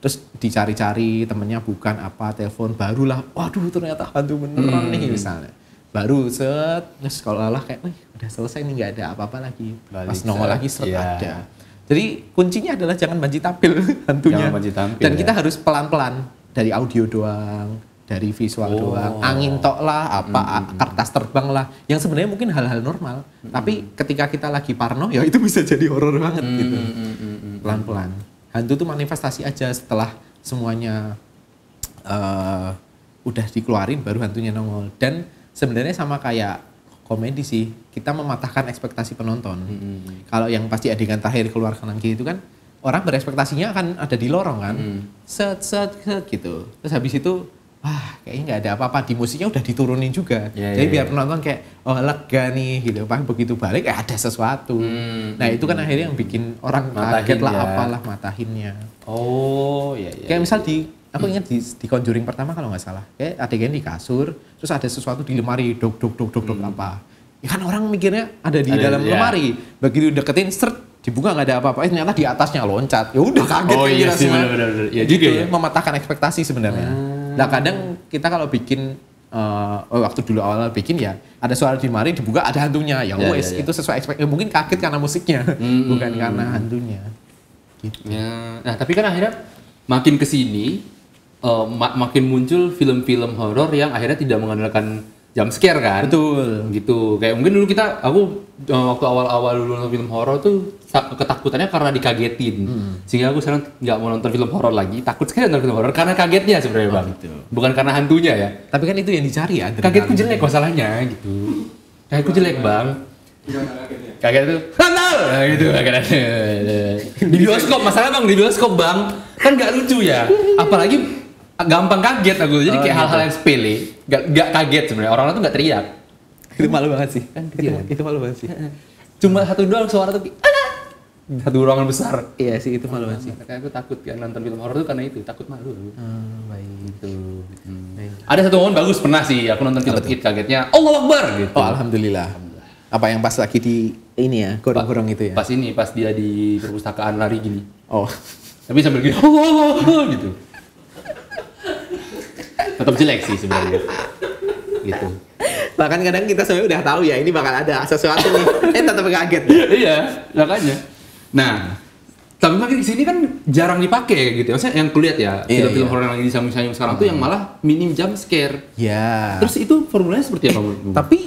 Terus dicari-cari temennya bukan apa, telepon barulah, waduh ternyata hantu beneran nih misalnya. Baru terus seolah-olah kayak, udah selesai nih, nggak ada apa-apa lagi. Pas nongol lagi ada. Jadi kuncinya adalah jangan banci tampil hantunya. Dan kita harus pelan-pelan dari audio doang, dari visual doang, angin tok lah, kertas terbang lah, yang sebenarnya mungkin hal-hal normal. Tapi ketika kita lagi parno, ya itu bisa jadi horor banget gitu. Pelan-pelan. Hantu tuh manifestasi aja, setelah semuanya udah dikeluarin baru hantunya nongol. Dan sebenarnya sama kayak komedi sih, kita mematahkan ekspektasi penonton. Kalau yang pasti adegan terakhir keluar kanan kiri itu kan orang berekspektasinya akan ada di lorong kan, set gitu. Terus habis itu kayaknya nggak ada apa-apa, di musiknya udah diturunin juga. Jadi biar penonton kayak lega nih gitu. Pas begitu balik ada sesuatu. Nah itu kan akhirnya yang bikin orang kaget lah, apalah matahinnya. Kayak misal aku ingat di Conjuring pertama kalau nggak salah, kayak adegan di kasur, terus ada sesuatu di lemari, dok apa. Ya kan orang mikirnya ada di dalam lemari. Begitu deketin, dibuka nggak ada apa-apa, ternyata di atasnya loncat. Ya udah kaget kan sih, bener. Ya juga ya. Mematahkan ekspektasi sebenarnya. Nah kadang kita kalau bikin waktu dulu awal bikin ya ada suara di lemari, dibuka ada hantunya. Itu sesuai ekspektasi. Mungkin kaget karena musiknya, bukan karena hantunya. Gitu. Nah tapi kan akhirnya makin kesini makin muncul film-film horor yang akhirnya tidak mengandalkan jump scare kan? Betul. Gitu. Kayak mungkin dulu aku waktu awal-awal dulu nonton film horor tuh ketakutannya karena dikagetin. Sehingga aku sekarang nggak mau nonton film horor lagi. Takut sekali nonton film horor karena kagetnya sebenarnya Bang. Gitu. Bukan karena hantunya ya. Tapi kan itu yang dicari ya. Kagetku jelek masalahnya gitu. Kagetku jelek Bang. Kaget tuh hantal gitu kagetnya. Di bioskop masalah Bang, di bioskop Bang. Kan nggak lucu ya. Apalagi gampang kaget aku. Jadi kayak hal-hal yang sepele. Gak kaget sebenarnya, orang-orang tuh gak teriak. Itu malu banget sih. Itu malu banget sih. Cuma satu doang suara tuh satu ruangan besar. Iya sih, itu malu sih. Makanya aku takut kan nonton film horor tuh karena itu, takut malu. Baik. Gitu. Ada satu momen bagus pernah sih, aku nonton film Kid kagetnya Allahu Akbar gitu. Oh, alhamdulillah. Apa yang pas lagi di ini ya, gorong-gorong itu ya? Pas dia di perpustakaan lari gini. Oh. Tapi sambil gini, oh, gitu. Tetap jelek sih sebenarnya. Gitu. Bahkan kadang kita sebenarnya udah tahu ya ini bakal ada sesuatu nih, tetap kaget. Iya, makanya. Nah, tapi makin kesini kan jarang dipakai kayak gitu. Maksudnya yang kulihat ya, film-film horor yang lagi disayang-sayang sekarang tuh yang malah minim jump scare. Ya. Terus itu formulanya seperti apa menurutmu? Tapi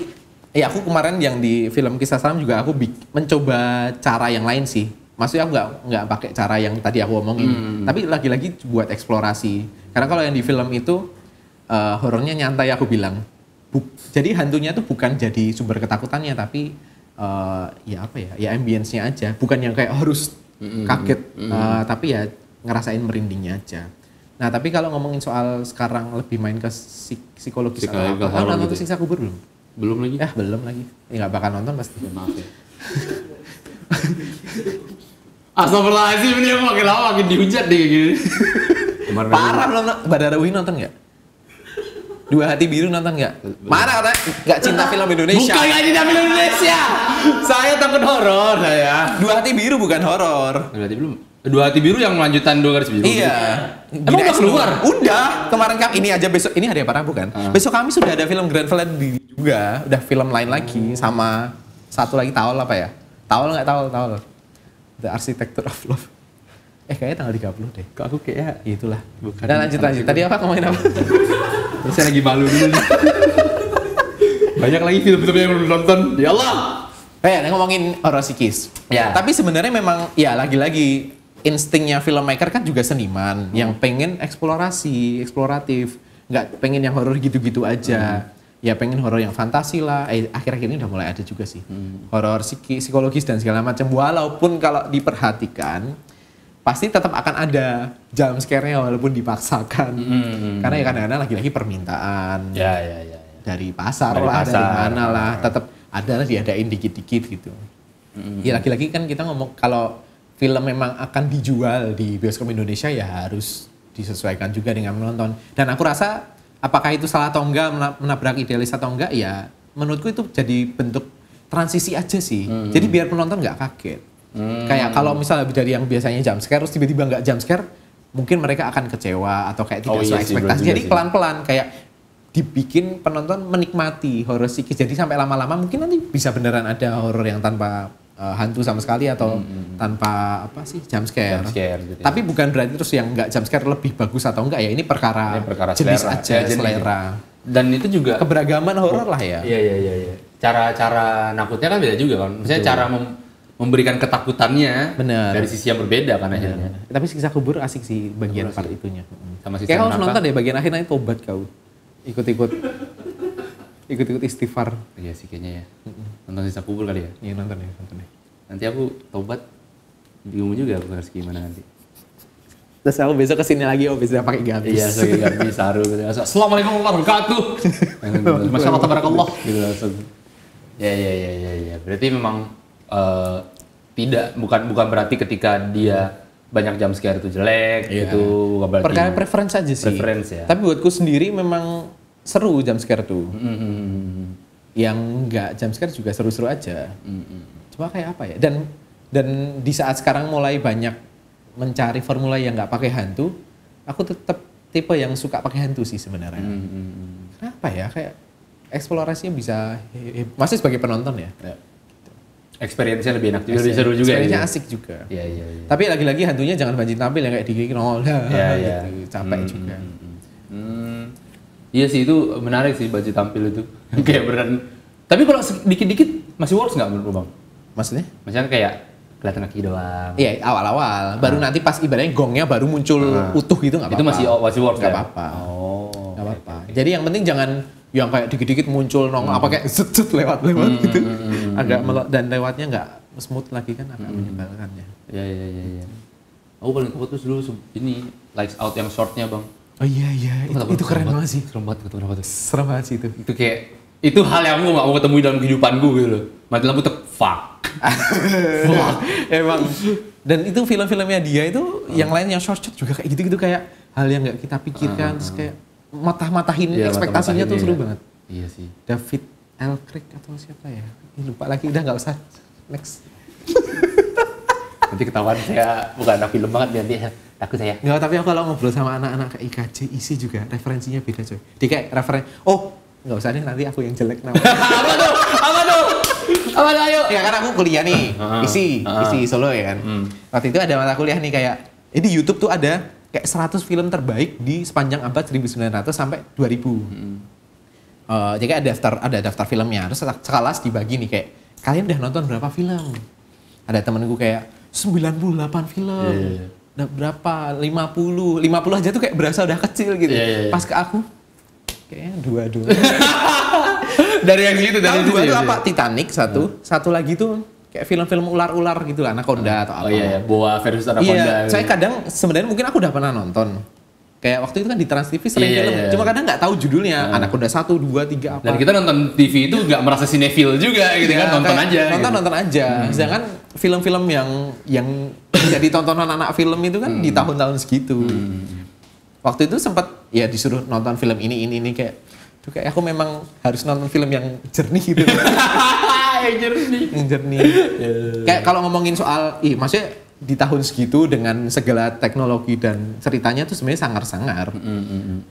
ya aku kemarin yang di film Kisah Seram juga aku mencoba cara yang lain sih. Maksudnya aku nggak pakai cara yang tadi aku omongin. Tapi lagi-lagi buat eksplorasi. Karena kalau yang di film itu horornya nyantai aku bilang. Jadi hantunya tuh bukan jadi sumber ketakutannya, tapi ya apa ya? Ya ambience-nya aja. Bukan yang kayak harus kaget, tapi ya ngerasain merindingnya aja. Nah, tapi kalau ngomongin soal sekarang lebih main ke psikologis atau apa? Nonton gitu. Siksa Kubur belum? Belum lagi? Belum lagi. Ya nggak bakal nonton pasti. Maaf ya. Astagfirullahaladzim, ini yang makin lama makin dihujat deh gini. Parah belum. Badara Uhi nonton nggak? Dua Hati Biru nonton nggak? Mana katanya nggak cinta film Indonesia? Bukan nggak cinta film Indonesia. Saya takut horor saya. Dua Hati Biru bukan horor. Dua Hati Biru yang lanjutan Dua Garis Biru. Iya. Emang udah keluar? Udah. Kemarin ini aja besok. Ini hari apa Rabu kan? Besok kami sudah ada film Grand Valentine juga. Udah film lain lagi sama satu lagi Taol apa ya? Taol nggak Taol. The Architecture of Love. Kayaknya tanggal 30 deh. Kok aku kayak itulah. Bukan. Dan lanjut. Tadi apa ngomongin apa? Terus saya lagi malu dulu nih. Banyak lagi film-film yang belum nonton. Ya Allah. Ngomongin horor psikis. Ya. Tapi sebenarnya memang ya lagi-lagi instingnya filmmaker kan juga seniman yang pengen eksploratif, nggak pengen yang horor gitu-gitu aja. Ya pengen horor yang fantasi lah. Akhir-akhir ini udah mulai ada juga sih. Horor psikologis dan segala macam. Walaupun kalau diperhatikan pasti tetap akan ada jump scare-nya walaupun dipaksakan. Karena ya kadang-kadang lagi-lagi permintaan. Ya. Dari pasar lah, dari mana lah, tetap ada lah diadain dikit-dikit gitu. Ya lagi-lagi kan kita ngomong kalau film memang akan dijual di bioskop Indonesia ya harus disesuaikan juga dengan penonton. Dan aku rasa apakah itu salah atau enggak, menabrak idealis atau enggak, ya menurutku itu jadi bentuk transisi aja sih. Jadi biar penonton nggak kaget. Kayak kalau misalnya dari yang biasanya jump scare terus tiba-tiba nggak jump scare, mungkin mereka akan kecewa atau kayak tidak sesuai ekspektasi. Jadi pelan-pelan kayak dibikin penonton menikmati horor psikis. Jadi sampai lama-lama mungkin nanti bisa beneran ada horor yang tanpa hantu sama sekali atau tanpa apa sih jump scare gitu. Tapi bukan berarti terus yang nggak jump scare lebih bagus atau enggak ya, ini perkara jenis selera. aja, selera. Dan itu juga keberagaman horor lah ya. Iya. Cara nakutnya kan beda juga kan. Misalnya cara memberikan ketakutannya dari sisi yang berbeda kan akhirnya. Tapi Siksa Kubur asik sih bagian part itunya. Sama kayak kamu nonton deh bagian akhirnya tobat kau. Ikut-ikut istighfar. Iya sih kayaknya ya. Nonton Siksa Kubur kali ya? Iya nonton ya. Nanti aku tobat, bingung juga aku harus gimana nanti. Terus aku besok kesini lagi, bisa pakai gamis. Iya, pakai gamis, saru gitu. Assalamualaikum warahmatullahi wabarakatuh. Masya Allah, tabarakallah. Gitu langsung. Ya. Berarti memang bukan berarti ketika dia banyak jump scare itu jelek, itu bukan berarti. Perkara preference aja sih. Preference ya. Tapi buatku sendiri memang seru jump scare tuh. Yang enggak jump scare juga seru-seru aja. Cuma kayak apa ya? Dan di saat sekarang mulai banyak mencari formula yang nggak pakai hantu, aku tetap tipe yang suka pakai hantu sih sebenarnya. Kenapa ya? Kayak eksplorasinya bisa, masih sebagai penonton ya. Experience-nya lebih enak juga, lebih seru juga. Experience-nya asik juga. Iya. Tapi lagi-lagi hantunya jangan banjir tampil yang kayak di nol. Iya. Gitu. Capek juga. Iya sih, itu menarik sih banjir tampil itu. Kayak beneran. Tapi kalau dikit-dikit masih works nggak menurut Bang? Maksudnya? Maksudnya kayak kelihatan kaki doang. Iya, awal-awal. Baru nanti pas ibaratnya gongnya baru muncul utuh gitu nggak apa-apa. Itu masih works nggak ya? apa-apa. Oh. Nggak apa-apa. Jadi yang penting jangan yang kayak dikit-dikit muncul apa kayak zut lewat gitu. Agak dan lewatnya nggak smooth lagi kan agak menyebalkannya. Iya. Aku paling takut tuh dulu ini Lights Out yang shortnya Bang. Oh iya. Itu keren banget sih. Serem banget. Serem banget sih itu. Itu kayak itu hal yang aku nggak mau ketemu dalam kehidupanku gitu loh. Mati lampu fuck. Emang. Dan itu film-filmnya dia itu yang lain yang short juga kayak gitu-gitu kayak hal yang nggak kita pikirkan terus kayak matahin ekspektasinya tuh seru banget. Iya sih. David L. Craig atau siapa ya? Lupa lagi, udah nggak usah. Next. Nanti ketahuan saya bukan anak film banget nanti takut saya. Nggak, tapi aku kalau ngobrol sama anak-anak kayak IKJ, ISI juga referensinya beda coy. Dia kayak nggak usah deh, nanti aku yang jelek namanya. Apa tuh? Ayo. Ya kan aku kuliah nih, ISI Solo ya kan. Waktu itu ada mata kuliah nih kayak, di YouTube tuh ada kayak 100 film terbaik di sepanjang abad 1900 sampai 2000. Jadi ada daftar filmnya, terus sekelas dibagi nih kayak, kalian udah nonton berapa film? Ada temenku kayak 98 film. Udah berapa? 50 aja tuh kayak berasa udah kecil gitu. Pas ke aku kayaknya dua. Dari yang gitu, dari dua itu apa? Titanic satu lagi tuh kayak film-film ular-ular gitu lah, Anaconda atau apa. Oh iya, Boa versus Anaconda. Iya, saya kadang sebenarnya mungkin aku udah pernah nonton. Kayak waktu itu kan di Trans TV sering film, cuma kadang nggak tahu judulnya. Anaconda 1, 2, 3 apa. Dan kita nonton TV itu nggak merasa sinetfil juga gitu kan, nonton aja. Nonton aja. Sedangkan film-film yang jadi tontonan anak film itu kan di tahun-tahun segitu. Waktu itu sempat ya disuruh nonton film ini kayak aku memang harus nonton film yang jernih gitu. Yang jernih. Kayak kalau ngomongin soal, maksudnya di tahun segitu dengan segala teknologi dan ceritanya tuh sebenarnya sangar-sangar.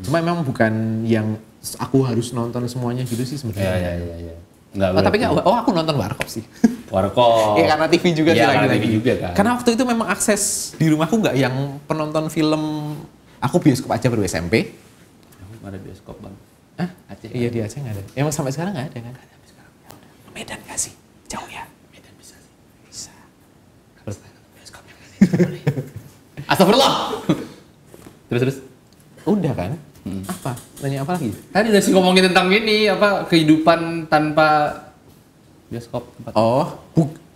Cuma memang bukan yang aku harus nonton semuanya gitu sih sebenarnya. Iya. Tapi aku nonton Warkop sih. Warkop. Iya, karena TV juga sih lagi-lagi. TV juga kan. Karena waktu itu memang akses di rumahku nggak yang penonton film. Aku bioskop aja baru SMP. Aku nggak ada bioskop bang. Hah? Aceh? Iya di Aceh nggak ada. Emang sampai sekarang nggak ada kan? Nggak ada sampai sekarang. Ya udah. Medan nggak sih? Jauh ya? Medan bisa sih. Bisa. Harus bioskop yang boleh. Astagfirullah. Terus. Udah kan? Apa? Nanya apa lagi? Tadi udah sih ngomongin tentang ini apa kehidupan tanpa bioskop.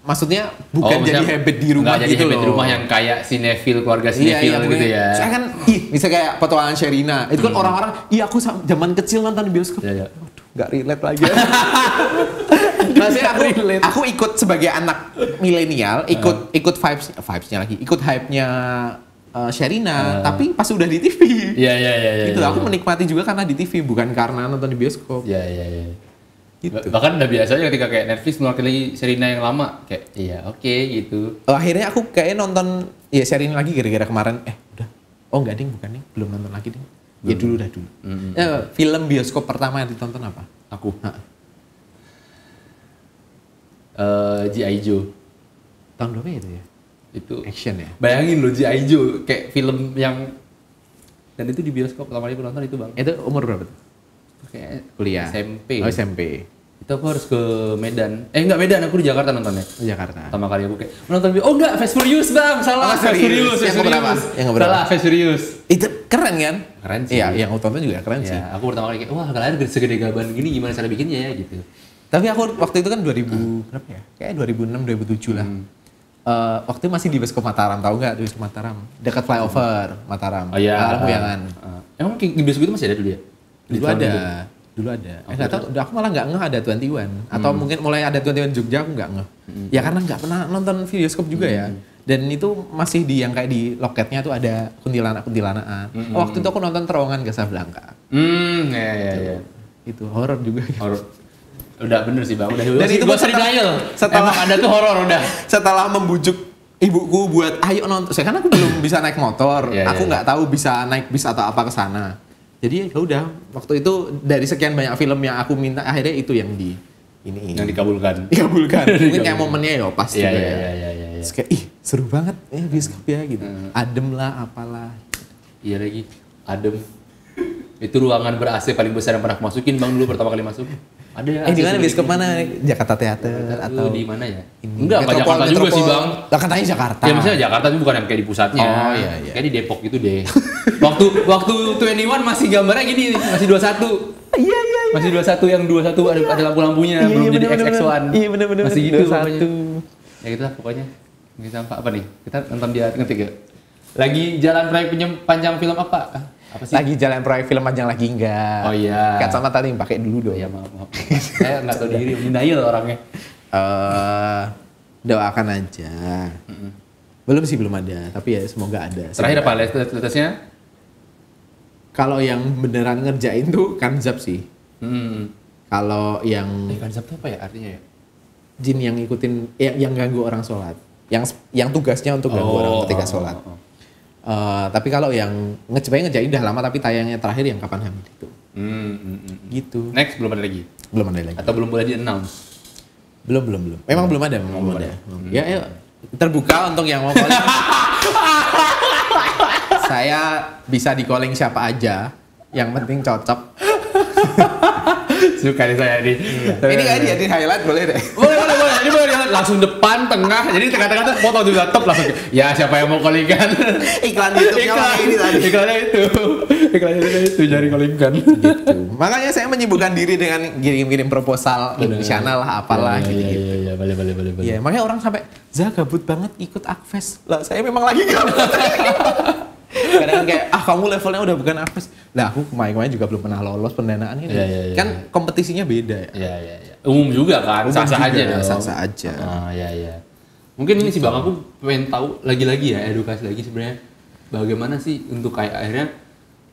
Maksudnya bukan jadi habit di rumah gitu loh. Jadi habit di rumah yang kayak sinetfil, keluarga sinetfil gitu ya. Saya kan, bisa kayak petualangan Sherina. Itu kan orang-orang, aku zaman kecil nonton di bioskop. Iya. Waduh, nggak relate lagi. Maksudnya aku ikut sebagai anak milenial, ikut vibes-nya lagi, ikut hype-nya Sherina, tapi pas udah di TV. Iya. Gitu, aku menikmati juga karena di TV, bukan karena nonton di bioskop. Iya. Gitu. Bahkan udah biasanya ketika kayak Netflix ngeluarin lagi Sherina yang lama kayak oke, gitu. Akhirnya aku kayak nonton Sherina lagi gara-gara kemarin udah. Enggak ding, bukan nih, belum nonton lagi ding. Ya dulu. Film bioskop pertama yang ditonton apa? Aku. G.I. Joe. Tahun berapa itu ya? Itu action ya. Bayangin loh G.I. Joe kayak film yang dan itu di bioskop pertama kali aku nonton itu bang. Itu umur berapa tuh? Kayak kuliah. SMP. Oh SMP. Itu aku harus ke Medan. Enggak Medan, aku di Jakarta nontonnya. Jakarta. Pertama kali aku kayak nonton enggak Fast Furious bang, salah. Fast Furious. Yang berapa? Salah, Fast Furious. Itu keren kan? Keren sih. Iya, yang aku tonton juga keren sih. Aku pertama kali kayak wah kalian segede gaban gini gimana cara bikinnya ya gitu. Tapi aku waktu itu kan 2000 berapa ya? Kayak 2006 2007 lah. Waktu itu masih di bioskop Mataram, tahu nggak di bioskop Mataram? Dekat flyover Mataram. Oh iya. Lampuyangan. Emang di bioskop itu masih ada dulu ya? Dulu ada. Nggak tahu. Aku malah nggak ngeh ada 21. Atau mungkin mulai ada 21 Jogja aku nggak ngeh. Ya karena nggak pernah nonton bioskop juga ya. Dan itu masih di yang kayak di loketnya tuh ada kuntilanak-kuntilanaan. Waktu itu aku nonton Terowongan Casablanca. Iya. Itu horor juga. Horor. Udah bener sih bang. Dan itu setelah ada tuh horor udah. Setelah membujuk ibuku buat ayo nonton. Saya kan aku belum bisa naik motor. Aku nggak tahu bisa naik bis atau apa ke sana. Jadi ya udah, waktu itu dari sekian banyak film yang aku minta, akhirnya itu yang yang dikabulkan. Mungkin kayak momennya ya pas juga ya. Iya. Terus kayak seru banget bioskop ya gitu. Adem lah apalah. Iya lagi, adem. Itu ruangan ber-AC paling besar yang pernah aku masukin bang dulu pertama kali masuk. Ada di mana bioskop mana? Jakarta Theater atau di mana ya? Enggak Jakarta juga sih bang. Lah katanya Jakarta. Ya maksudnya Jakarta itu bukan yang kayak di pusatnya. Oh iya. Kayak di Depok gitu deh. waktu 21 masih gambarnya gini, masih 21. Iya. Masih 21 yang 21 ada lampu-lampunya, belum jadi XX1. Iya benar. Masih gitu pokoknya. Ya gitu lah pokoknya. Kita apa nih? Kita nonton dia ngetik ya. Lagi jalan proyek panjang film apa? Apa sih? Lagi jalan proyek film panjang lagi enggak? Oh iya. Kacamata nih pakai dulu dong. Ya maaf. Saya nggak tahu diri, denial orangnya. Doakan aja. Belum sih, belum ada, tapi ya semoga ada. Terakhir apa latestnya? Kalau yang beneran ngerjain tuh Kanzab sih. Kalau yang Kanzab itu apa ya artinya ya? jin yang ngikutin, yang ganggu orang sholat, yang tugasnya untuk ganggu orang ketika sholat. Tapi kalau yang ngerjain udah lama, tapi tayangnya terakhir yang Kapan Hamid itu. Gitu. Next belum ada lagi? Belum ada lagi. Atau belum boleh di-announce? Belum. Memang belum ada. Ya, ayo, terbuka untuk yang mau calling. Saya bisa di calling siapa aja, yang penting cocok. Suka nih saya nih. Ini kan jadi highlight, boleh deh. Boleh. Ini boleh dilihat langsung depan, tengah. Jadi tengah-tengah tuh foto juga top langsung. Ya siapa yang mau callingan? Iklan YouTube-nya pakai ini tadi. Iklannya itu nyari callingan. Gitu. Makanya saya menyibukkan diri dengan kirim-kirim proposal, channel lah, apalah gitu. Iya, boleh. Iya, makanya orang sampai, "Zah gabut banget ikut Akves." Lah, saya memang lagi gabut. Kadang kayak, kamu levelnya udah bukan Akves. Lah, aku kemarin juga belum pernah lolos pendanaan ini. Kan kompetisinya beda ya. Iya. Umum juga kan, sah-sah aja dong. Sah-sah aja. Iya. Mungkin ini sih Bang, aku pengen tahu lagi-lagi ya, edukasi lagi sebenarnya. Bagaimana sih untuk kayak akhirnya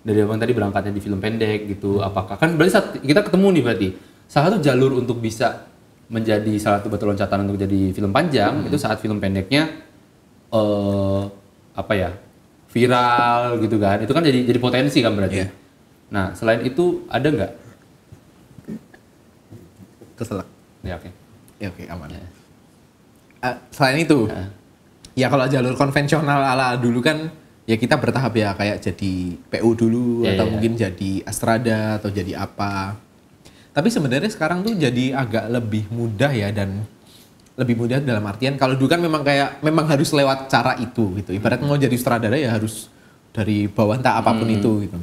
dari Abang tadi berangkatnya di film pendek gitu, apakah kan berarti saat kita ketemu nih berarti salah satu jalur untuk bisa menjadi salah satu batu loncatan untuk jadi film panjang itu saat film pendeknya viral gitu kan, itu kan jadi potensi kan berarti. Nah selain itu ada nggak? Keselak. Ya oke. Ya oke, aman. Selain itu, ya kalau jalur konvensional ala dulu kan ya kita bertahap ya, kayak jadi PU dulu atau mungkin jadi Astrada atau jadi apa. Tapi sebenarnya sekarang tuh jadi agak lebih mudah ya, dan lebih mudah dalam artian kalau dulu kan memang harus lewat cara itu gitu. Ibarat mau jadi sutradara ya harus dari bawah entah apapun itu gitu.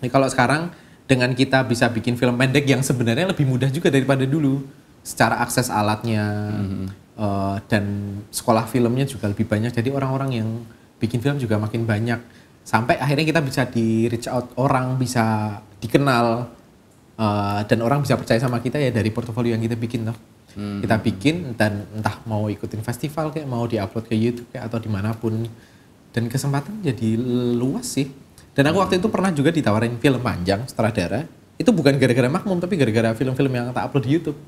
Jadi kalau sekarang dengan kita bisa bikin film pendek yang sebenarnya lebih mudah juga daripada dulu, secara akses alatnya dan sekolah filmnya juga lebih banyak. Jadi orang-orang yang bikin film juga makin banyak, sampai akhirnya kita bisa di reach out orang, bisa dikenal, dan orang bisa percaya sama kita ya dari portofolio yang kita bikin toh. Kita bikin dan entah mau ikutin festival kayak mau diupload ke YouTube kayak atau dimanapun, dan kesempatan jadi luas sih. Dan aku waktu itu pernah juga ditawarin film panjang sutradara, itu bukan gara-gara Makmum tapi gara-gara film-film yang tak upload di YouTube.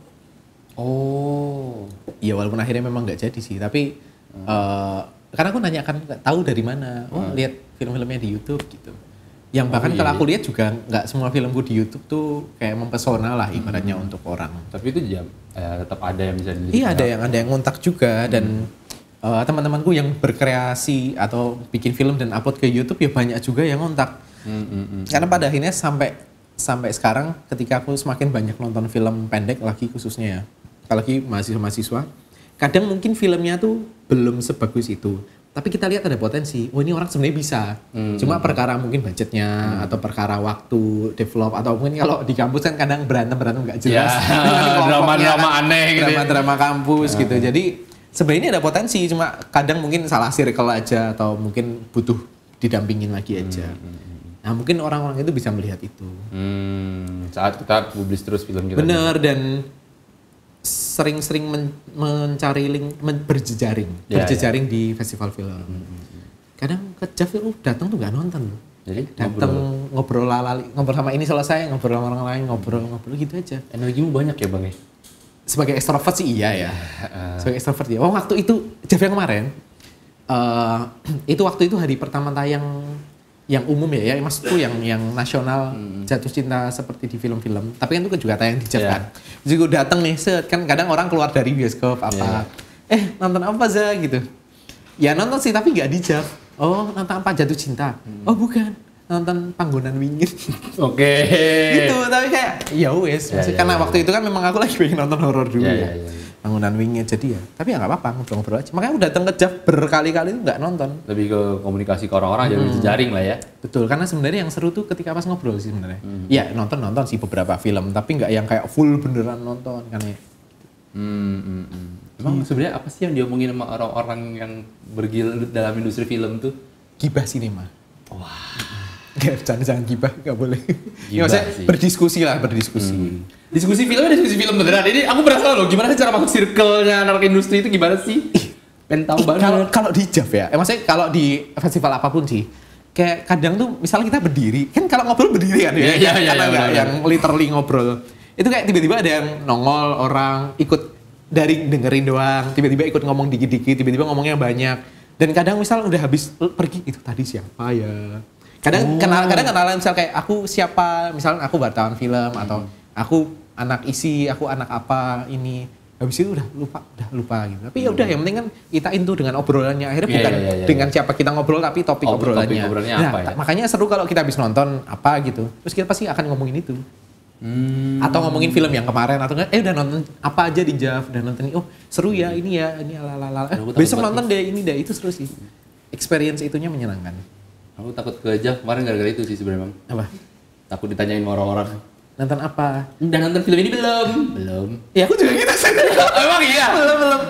Iya, walaupun akhirnya memang nggak jadi sih, tapi karena aku nanyakan tahu dari mana, lihat film-filmnya di YouTube gitu. Yang bahkan kalau aku lihat juga nggak semua filmku di YouTube tuh kayak mempesona lah ibaratnya untuk orang. Tapi itu tetap ada yang bisa dilihat. Iya, ada yang ngontak juga, dan teman-temanku yang berkreasi atau bikin film dan upload ke YouTube ya banyak juga yang ngontak. Karena pada akhirnya sampai sekarang ketika aku semakin banyak nonton film pendek lagi khususnya ya, apalagi mahasiswa, kadang mungkin filmnya tuh belum sebagus itu. Tapi kita lihat ada potensi, ini orang sebenarnya bisa. Cuma perkara mungkin budgetnya atau perkara waktu develop, atau mungkin kalau di kampus kan kadang berantem nggak jelas. Drama-drama aneh gitu. Drama-drama kampus gitu. Jadi sebenarnya ini ada potensi, cuma kadang mungkin salah circle aja atau mungkin butuh didampingin lagi aja. Nah mungkin orang-orang itu bisa melihat itu. Saat kita publis terus film kita. Bener, dan sering-sering mencari link, berjejaring di festival film. Kadang ke Jav datang tuh nggak nonton. Jadi datang ngobrol sama ini selesai, ngobrol sama orang lain, ngobrol gitu aja. Energimu banyak ya Bang ya? Sebagai ekstrovert sih iya ya. Sebagai ekstrovert ya. Waktu itu Jav yang kemarin, itu waktu itu hari pertama tayang yang umum ya maksudku yang nasional, jatuh cinta seperti di film-film. Tapi kan itu juga tayang di Jav kan. Jadi gue dateng nih, kan kadang orang keluar dari bioskop apa, nonton apa Za gitu. Ya nonton sih tapi nggak di Jav. Oh nonton apa, Jatuh Cinta? Oh bukan, nonton Panggonan Wingit. Oke. Gitu, tapi kayak ya wes. Karena waktu itu kan memang aku lagi pengen nonton horor dulu ya. Panggonan Wingit, jadi ya. Tapi ya nggak apa-apa, ngobrol-ngobrol aja. Makanya aku datang ke Jav berkali-kali itu nggak nonton. Lebih ke komunikasi ke orang-orang, jadi jejaring lah ya. Betul, karena sebenarnya yang seru tuh ketika pas ngobrol sih sebenarnya. Ya nonton sih beberapa film, tapi nggak yang kayak full beneran nonton kan ya. Emang sebenarnya apa sih yang diomongin sama orang-orang yang bergelut dalam industri film tuh? Gibah sinema. Wah. Jangan gibah, nggak boleh. Ya, Gibah maksudnya sih. berdiskusi lah, berdiskusi. Diskusi film beneran. Ini aku penasaran loh, gimana sih cara masuk circle-nya anak industri itu gimana sih? Pengen tahu banget. Kalau di JAV ya, maksudnya kalau di festival apapun sih, kayak kadang tuh misalnya kita berdiri, kan kalau ngobrol berdiri kan ya, Iya, karena nggak benar. yang literally ngobrol. Itu kayak tiba-tiba ada yang nongol orang ikut dari dengerin doang, tiba-tiba ikut ngomong dikit-dikit, tiba-tiba ngomongnya banyak. Dan kadang misal udah habis pergi, itu tadi siapa ya? Kadang kenalan misal kayak aku siapa, misalnya aku wartawan film atau aku anak isi, aku anak apa ini. Habis itu udah lupa gitu. Tapi ya udah yang penting kan kita into dengan obrolannya. Akhirnya bukan dengan siapa kita ngobrol tapi topik obrolannya. Topik obrolannya Nah, apa ya? makanya seru kalau kita habis nonton apa gitu. Terus kita pasti akan ngomongin itu. Atau ngomongin film yang kemarin atau enggak udah nonton apa aja di JAV, udah nonton ini. Oh, seru ya ini ya, ini ala. Besok nonton deh ini deh, itu seru sih. Experience itunya menyenangkan. Aku takut ke JAV kemarin gara-gara itu sih sebenarnya, Bang. Apa? Takut ditanyain sama orang-orang. Nonton apa? Udah nonton film ini belum? Belum. Ya aku juga gitu sih. Emang iya? Belum.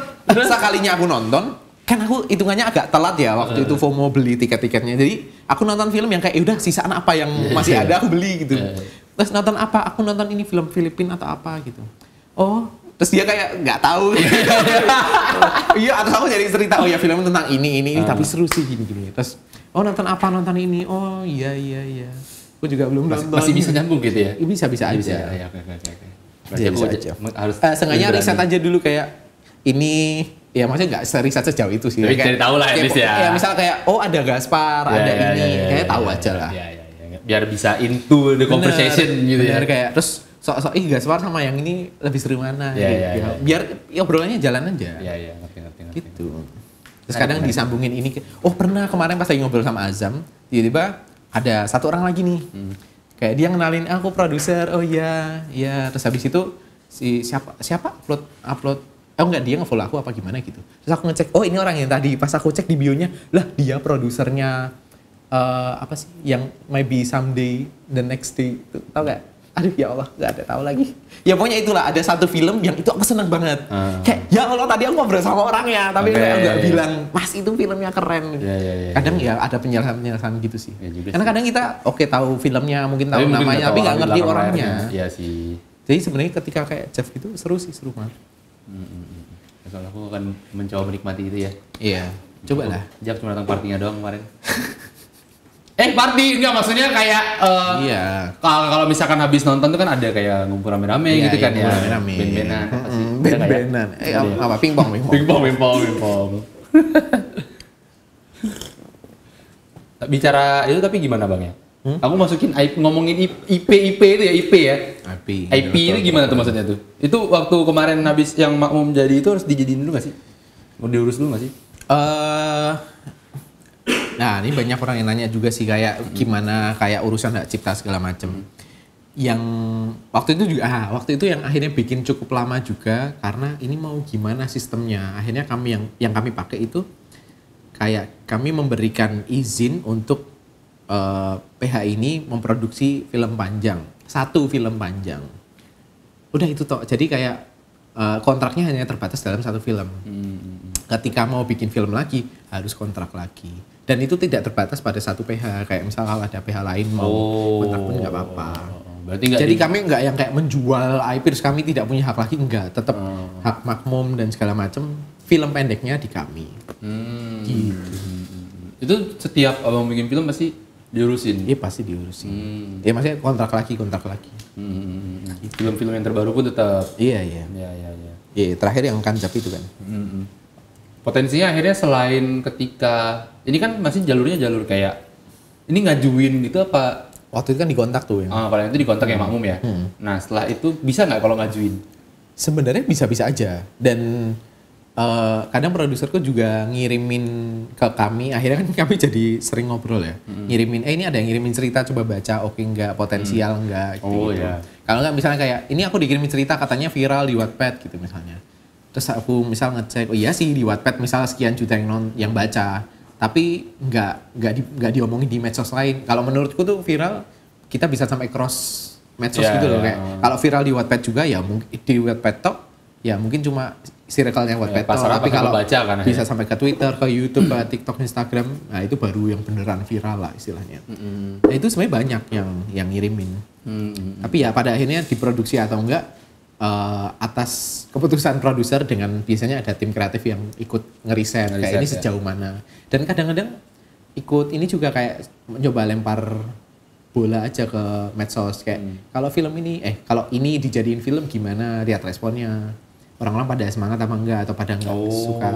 Sekalinya aku nonton, kan aku hitungannya agak telat ya waktu itu FOMO beli tiket-tiketnya. Jadi aku nonton film yang kayak udah sisaan apa yang masih ada aku beli gitu. Terus nonton apa? Aku nonton ini film Filipina atau apa gitu. Oh, terus dia kayak nggak tahu. Iya, atau aku jadi cerita, oh ya film tentang ini tapi seru sih gini. Terus oh nonton apa? Nonton ini. Oh iya. Aku juga belum nonton. Masih bisa nyambung gitu ya? Bisa aja. Ya, oke. Berarti aku aja. harus sengaja riset aja dulu kayak ini ya maksudnya nggak riset sejauh itu sih. Tapi cari tahu lah at least ya. Ya misal kayak oh ada Gaspar, ada ini, kayak tahu aja lah. Ya. Biar bisa into the conversation gitu ya. Bener kayak terus sok-sok Gaspar sama yang ini lebih seru mana Ya. Biar ya obrolannya jalan aja. Iya, ngerti. Gitu. Terus kadang disambungin ini oh pernah kemarin pas lagi ngobrol sama Azam, tiba-tiba ada satu orang lagi nih. Kayak dia ngenalin aku produser. Oh iya. Terus habis itu si siapa upload enggak dia nge-follow aku apa gimana gitu. Terus aku ngecek, oh ini orang yang tadi pas aku cek di bionya, lah dia produsernya apa sih yang maybe someday the next day itu tau gak? Aduh ya Allah gak ada tahu lagi. Ya pokoknya itulah ada satu film yang itu aku seneng banget. Kayak ya Allah tadi aku ngobrol sama orangnya tapi nggak bilang mas itu filmnya keren. Kadang ya ada penjelasan gitu sih. Karena kadang kita tahu filmnya mungkin tahu namanya tapi nggak ngerti orangnya. Iya sih. Jadi sebenarnya ketika kayak JAV gitu seru banget. Soalnya aku akan mencoba menikmati itu ya. Iya. Coba lah. JAV cuma datang partinya doang kemarin. Party enggak maksudnya kayak iya. Kalau misalkan habis nonton tuh kan ada kayak ngumpul rame-rame gitu kan ya. Rame-rame. Ben-benan. Ben-benan. Apa pingpong. Pingpong. Bicara itu tapi gimana Bang ya? Aku masukin ngomongin IP itu ya IP ya. IP itu gimana tuh maksudnya tuh? Itu waktu kemarin habis yang makmum jadi itu harus dijadiin dulu gak sih? Mau diurus dulu gak sih? Nah ini banyak orang yang nanya juga sih kayak gimana kayak urusan hak cipta segala macem. Yang waktu itu yang akhirnya bikin cukup lama juga karena ini mau gimana sistemnya. Akhirnya kami yang kami pakai itu kayak kami memberikan izin untuk PH ini memproduksi film panjang, 1 film panjang. Udah itu toh. Jadi kayak kontraknya hanya terbatas dalam 1 film. Ketika mau bikin film lagi harus kontrak lagi. Dan itu tidak terbatas pada 1 PH. Kayak misal kalau ada PH lain mau kontrak pun nggak apa-apa. Jadi kami nggak yang kayak menjual IP terus kami tidak punya hak lagi, enggak. Tetap hak makmum dan segala macam. Film pendeknya di kami. Gitu. Itu setiap abang bikin film pasti diurusin? Iya pasti diurusin. Ya maksudnya kontrak lagi. Film-film yang terbaru pun tetap? Iya. Iya terakhir yang Kanjab itu kan. Potensinya akhirnya selain ketika ini kan masih jalurnya jalur kayak ini ngajuin gitu apa? Waktu itu kan dikontak tuh ya. Kalau itu dikontak yang makmum ya. Nah setelah itu bisa nggak kalau ngajuin? Sebenarnya bisa-bisa aja dan kadang produserku juga ngirimin ke kami. Akhirnya kan kami jadi sering ngobrol ya. Ngirimin ini ada yang ngirimin cerita coba baca oke nggak potensial nggak gitu. Iya. Kalau nggak misalnya kayak ini aku dikirimin cerita katanya viral di Wattpad gitu misalnya. Terus aku misal ngecek, oh iya sih di Wattpad misal sekian juta yang baca, tapi nggak diomongin di medsos lain. Kalau menurutku tuh viral, kita bisa sampai cross medsos gitu loh kayak. Kalau viral di Wattpad juga ya mungkin di Wattpad top, ya mungkin cuma circle-nya Wattpad. Tapi kalau baca kan bisa sampai ke Twitter, ke YouTube, ke TikTok, Instagram, nah itu baru yang beneran viral lah istilahnya. Nah itu sebenarnya banyak yang ngirimin. Tapi ya pada akhirnya diproduksi atau enggak atas keputusan produser dengan biasanya ada tim kreatif yang ikut ngeriset kayak ini sejauh mana. Dan kadang-kadang ikut ini juga kayak mencoba lempar bola aja ke medsos kayak kalau film ini kalau ini dijadiin film gimana, lihat responnya. Orang-orang pada semangat apa enggak atau pada enggak suka.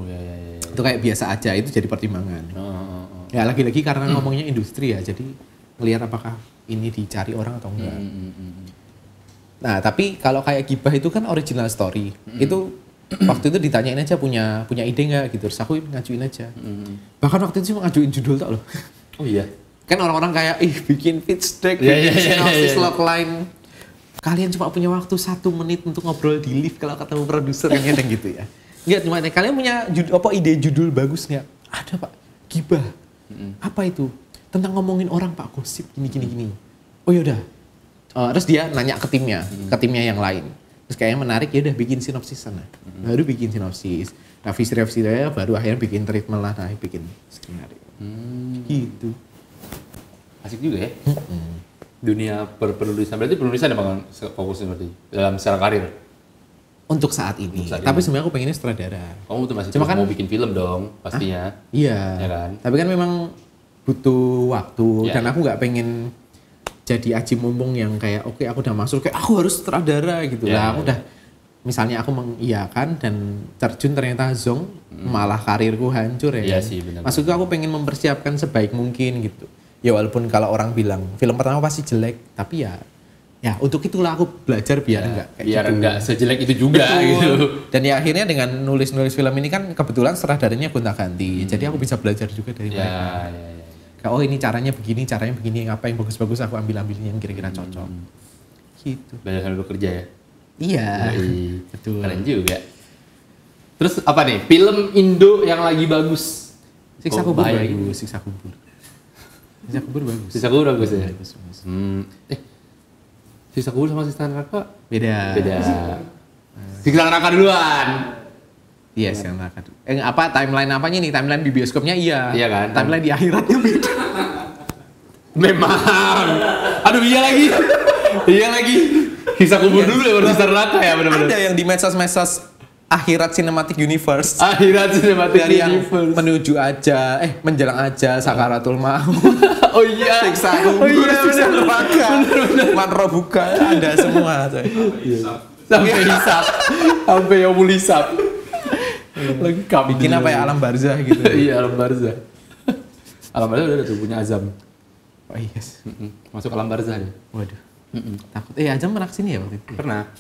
Ya. Itu kayak biasa aja, itu jadi pertimbangan. Ya lagi-lagi karena ngomongnya industri ya, jadi ngelihat apakah ini dicari orang atau enggak. Nah, tapi kalau kayak Gibah itu kan original story. Itu waktu itu ditanyain aja punya ide enggak gitu. Terus aku ngajuin aja. Bahkan waktu itu cuma ngajuin judul tak loh. Oh iya. Kan orang-orang kayak bikin pitch deck, bikin synopsis logline. Kalian cuma punya waktu 1 menit untuk ngobrol di lift kalau ketemu produser yang kadang gitu ya. Enggak, cuma kalian punya ide judul bagus nggak? Ada Pak, Gibah. Apa itu? Tentang ngomongin orang Pak, gosip gini. Oh yaudah. Terus dia nanya ke timnya yang lain. Terus kayaknya menarik, ya udah bikin sinopsis sana. Baru bikin sinopsis. Nah visi-visinya baru akhirnya bikin treatment lah, bikin skenario. Gitu. Asik juga ya. Dunia penulisan, berarti penulisan yang bakal fokusnya berarti dalam secara karir? Untuk saat ini. Tapi sebenarnya aku pengennya sutradara. Kamu tuh masih mau bikin film dong pastinya. Iya. Ya kan? Tapi kan memang butuh waktu dan aku nggak pengen jadi aji mumpung yang kayak oke, aku udah masuk kayak aku harus sutradara gitu lah. Aku udah misalnya aku mengiyakan dan terjun ternyata zong malah karirku hancur ya. Iya sih benar. Maksudku aku pengen mempersiapkan sebaik mungkin gitu. Ya walaupun kalau orang bilang film pertama pasti jelek, tapi ya untuk itulah aku belajar biar enggak sejelek itu juga gitu. Dan ya akhirnya dengan nulis film ini kan kebetulan sutradaranya gonta-ganti. Jadi aku bisa belajar juga dari mereka. Oh ini caranya begini, apa yang bagus-bagus aku ambil-ambilnya yang kira-kira cocok. Gitu. Banyak sambil bekerja ya? Iya. Betul. Keren juga. Terus apa nih? Film Indo yang lagi bagus? Siksa Kubur bagus. Siksa Kubur bagus. Siksa Kubur bagus ya? Siksa Kubur sama Siksa Neraka? Beda. Siksa Neraka duluan. Iya, Siksa Neraka dulu. Timeline apanya nih? Timeline di bioskopnya iya. Iya kan? Timeline di akhiratnya beda. Memang. Aduh iya lagi. Siksa Kubur dulu ya baru Siksa Neraka ya benar-benar. Ada yang di medsos Akhirat Cinematic Universe. Dari yang menuju aja, menjelang aja, Sakaratul Maut. Oh iya. Siksa Kubur, Siksa Neraka. Manro buka, ada semua. Sampai Yaumul Hisab. Lengkap. Bikin apa ya, Alam Barzah gitu. Iya, Alam Barzah. Alam Barzah udah tuh punya Azam. Oh iya. Masuk Alam Barzah deh. Waduh. Takut. Azam pernah kesini ya waktu itu? Pernah.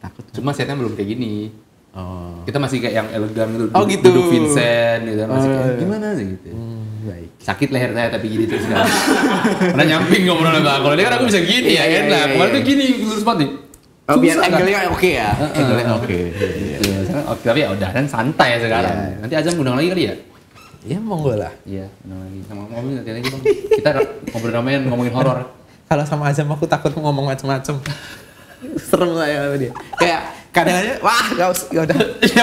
Takut. Cuma setnya belum kayak gini. Oh. Kita masih kayak yang elegan gitu. Gitu. Duduk Vincent gitu. Masih kayak gimana sih gitu. Baik. Sakit leher saya tapi gini terus sekarang. Karena nyamping ngobrol sama aku. Kalau dia kan aku bisa gini ya enak. Kemarin tuh gini lurus banget nih. Biar angle-nya oke ya. Angle-nya oke. Tapi ya udah kan santai ya sekarang. Nanti Azam undang lagi kali ya? Ya monggo lah. Iya, undang lagi. Sama ngomongin nanti lagi Bang. Kita ngomongin horor. Kalau sama Azam aku takut ngomong macam-macam. Serem lah ya dia. Kayak kadang-kadang ya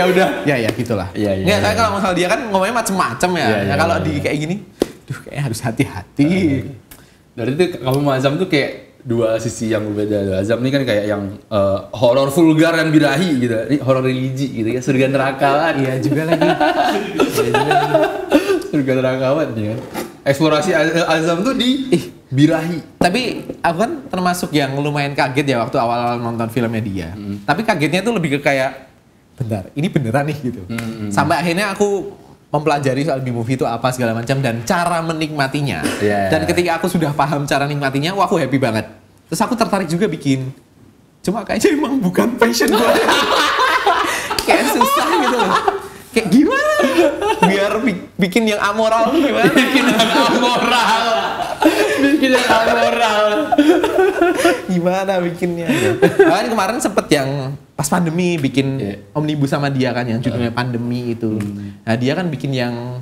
udah. Ya gitulah. Iya. Kalau masalah dia kan ngomongnya macam-macam ya. Kalau di kayak gini, kayaknya harus hati-hati. Dari itu kamu sama Azam tuh kayak dua sisi yang berbeda. Azam ini kan kayak yang horor vulgar dan birahi gitu. Ini horor religi gitu ya, surga nerakawan. Iya juga lagi. Surga nerakawan ya. Eksplorasi Azam tuh di birahi. Tapi aku kan termasuk yang lumayan kaget ya waktu awal nonton filmnya dia. Tapi kagetnya tuh lebih ke kayak bentar, ini beneran nih gitu. Sampai akhirnya aku mempelajari soal B-movie itu apa segala macam dan cara menikmatinya. Dan ketika aku sudah paham cara nikmatinya, aku happy banget. Terus aku tertarik juga bikin. Cuma kayaknya emang bukan passion gue. Kayak susah gitu loh. Kayak gimana? Biar bikin yang amoral gimana? Bikin yang amoral. Gimana bikinnya? Kan kemarin sempet yang pas pandemi bikin omnibus sama dia kan yang judulnya Pandemi itu. Nah dia kan bikin yang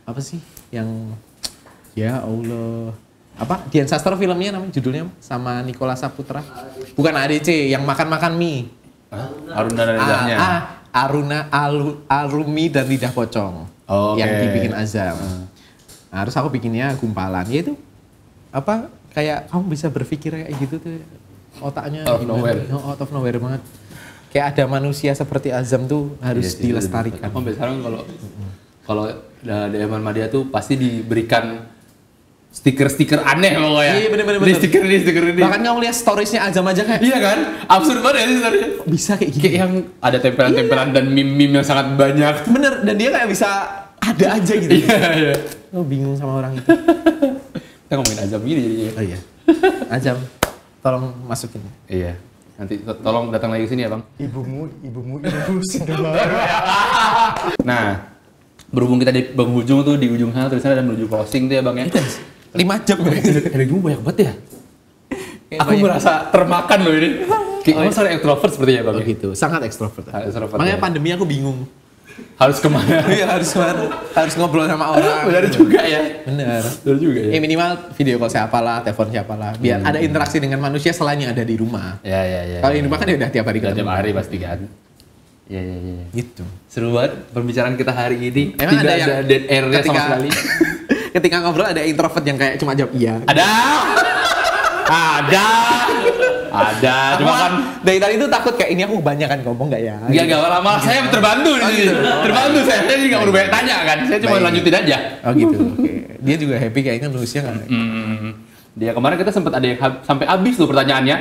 apa sih? Yang ya Allah. Apa? Dian Sastro filmnya namanya judulnya sama Nicholas Saputra. Bukan ADC yang makan-makan mie. Aruna dan lidahnya. Arumi dan lidah pocong. Yang dibikin Azam. Nah, terus aku bikinnya gumpalan. Ya itu apa kayak kamu bisa berpikir kayak gitu tuh otaknya out of nowhere banget. Kayak ada manusia seperti Azam tuh harus dilestarikan. Sampai sekarang kalau DM Madia tuh pasti diberikan stiker-stiker aneh pokoknya. Iya bener. Stiker ini. Bahkan kamu lihat storiesnya Azam aja kayak. Iya kan? Absurd banget ya sih story-nya. Bisa kayak gitu. Kayak yang ada tempelan-tempelan dan meme-meme yang sangat banyak. Bener, dan dia kayak bisa ada aja gitu. Iya. Lo bingung sama orang itu. Kita ngomongin Azam gini jadinya. Oh iya. Azam, tolong masukin. Iya. Nanti tolong datang lagi ke sini ya, Bang. Ibumu sindrom. Nah, berhubung kita di penghujung tuh, di ujung sana tulisannya ada menuju closing tuh ya, Bang ya. 5 jam ya. Energi banyak banget ya. Aku merasa termakan loh ini. Kayak sangat ekstrovert sepertinya, Bang. Oh gitu, sangat ekstrovert. Ya. Makanya pandemi aku bingung. Harus kemana? Iya harus kemana? Harus ngobrol sama orang. Benar juga ya. Bener juga ya. Minimal video call siapalah, telepon siapalah. Biar ada interaksi dengan manusia selain yang ada di rumah. Ya. Kalau di rumah kan ya udah tiap hari ketemu. Tiap hari pasti kan. Iya. Gitu. Seru banget pembicaraan kita hari ini. Emang tidak ada dead air-nya sama sekali. Ketika ngobrol ada introvert yang kayak cuma jawab iya. Ada, cuma kan dari tadi itu takut kayak ini aku kebanyakan ngomong nggak ya? Enggak lama, saya terbantu di sini. Terbantu saya jadi nggak perlu banyak tanya kan, saya cuma lanjutin aja. Oh gitu, oke. Dia juga happy kayaknya nulisnya kan. Dia kemarin kita sempat ada yang sampai habis tuh pertanyaannya.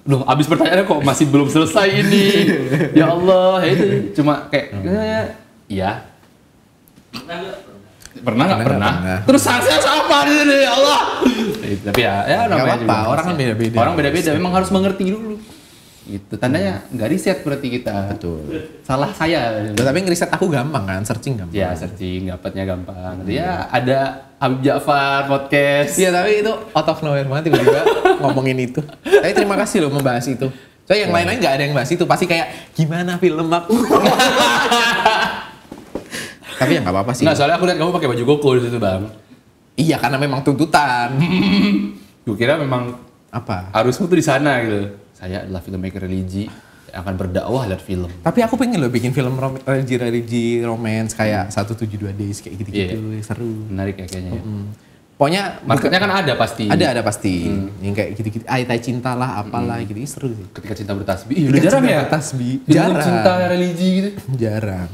Loh, habis pertanyaannya kok masih belum selesai ini. Ya Allah, ya itu cuma kayak iya. Pernah nggak pernah? Terus sanksinya apa di sini? Ya Allah. Tapi ya namanya juga. Orang kan beda-beda. Orang beda-beda. Memang harus mengerti dulu. Gitu. Tandanya nggak riset berarti kita. Betul. Salah saya. Tapi ngeriset aku gampang kan, searching gampang. Ya searching, dapatnya gampang. Ya ada Habib Ja'far podcast. Iya tapi itu out of nowhere banget tiba-tiba ngomongin itu. Tapi terima kasih loh membahas itu. Soalnya yang lain-lain nggak ada yang bahas itu. Pasti kayak gimana film aku. Tapi ya nggak apa-apa sih. Nggak, soalnya aku lihat kamu pakai baju koko di situ, Bang. Iya, karena memang tuntutan. Gue kira memang apa? Harusmu tuh di sana gitu. Saya adalah filmmaker religi yang akan berdakwah lewat film. Tapi aku pengen loh bikin film religi romance kayak 172 Days kayak gitu-gitu, seru. Menarik ya kayaknya. Pokoknya marketnya kan ada pasti. Ada pasti. Yang kayak gitu-gitu. Ayat cinta lah, apalah gitu, seru sih. Ketika cinta bertasbih. Udah jarang ya? Jarang. Cinta religi gitu. Jarang.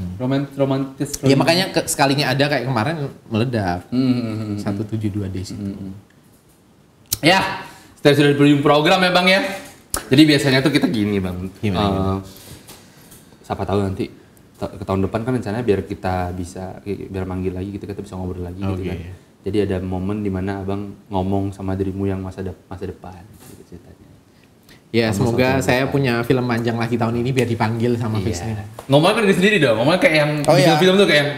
Romantis. Ya makanya sekalinya ada kayak kemarin meledak. 172 Days itu. Ya, kita sudah berujung program ya, Bang ya. Jadi biasanya tuh kita gini, Bang. Gimana? Siapa tahu nanti ke tahun depan kan rencananya biar kita bisa biar manggil lagi kita bisa ngobrol lagi gitu kan. Jadi ada momen dimana Abang ngomong sama dirimu yang masa depan gitu ceritanya. Ya semoga saya punya film panjang lagi tahun ini biar dipanggil sama Fisni. Ngomongnya kan diri sendiri dong, ngomongnya kayak yang film tuh kayak yang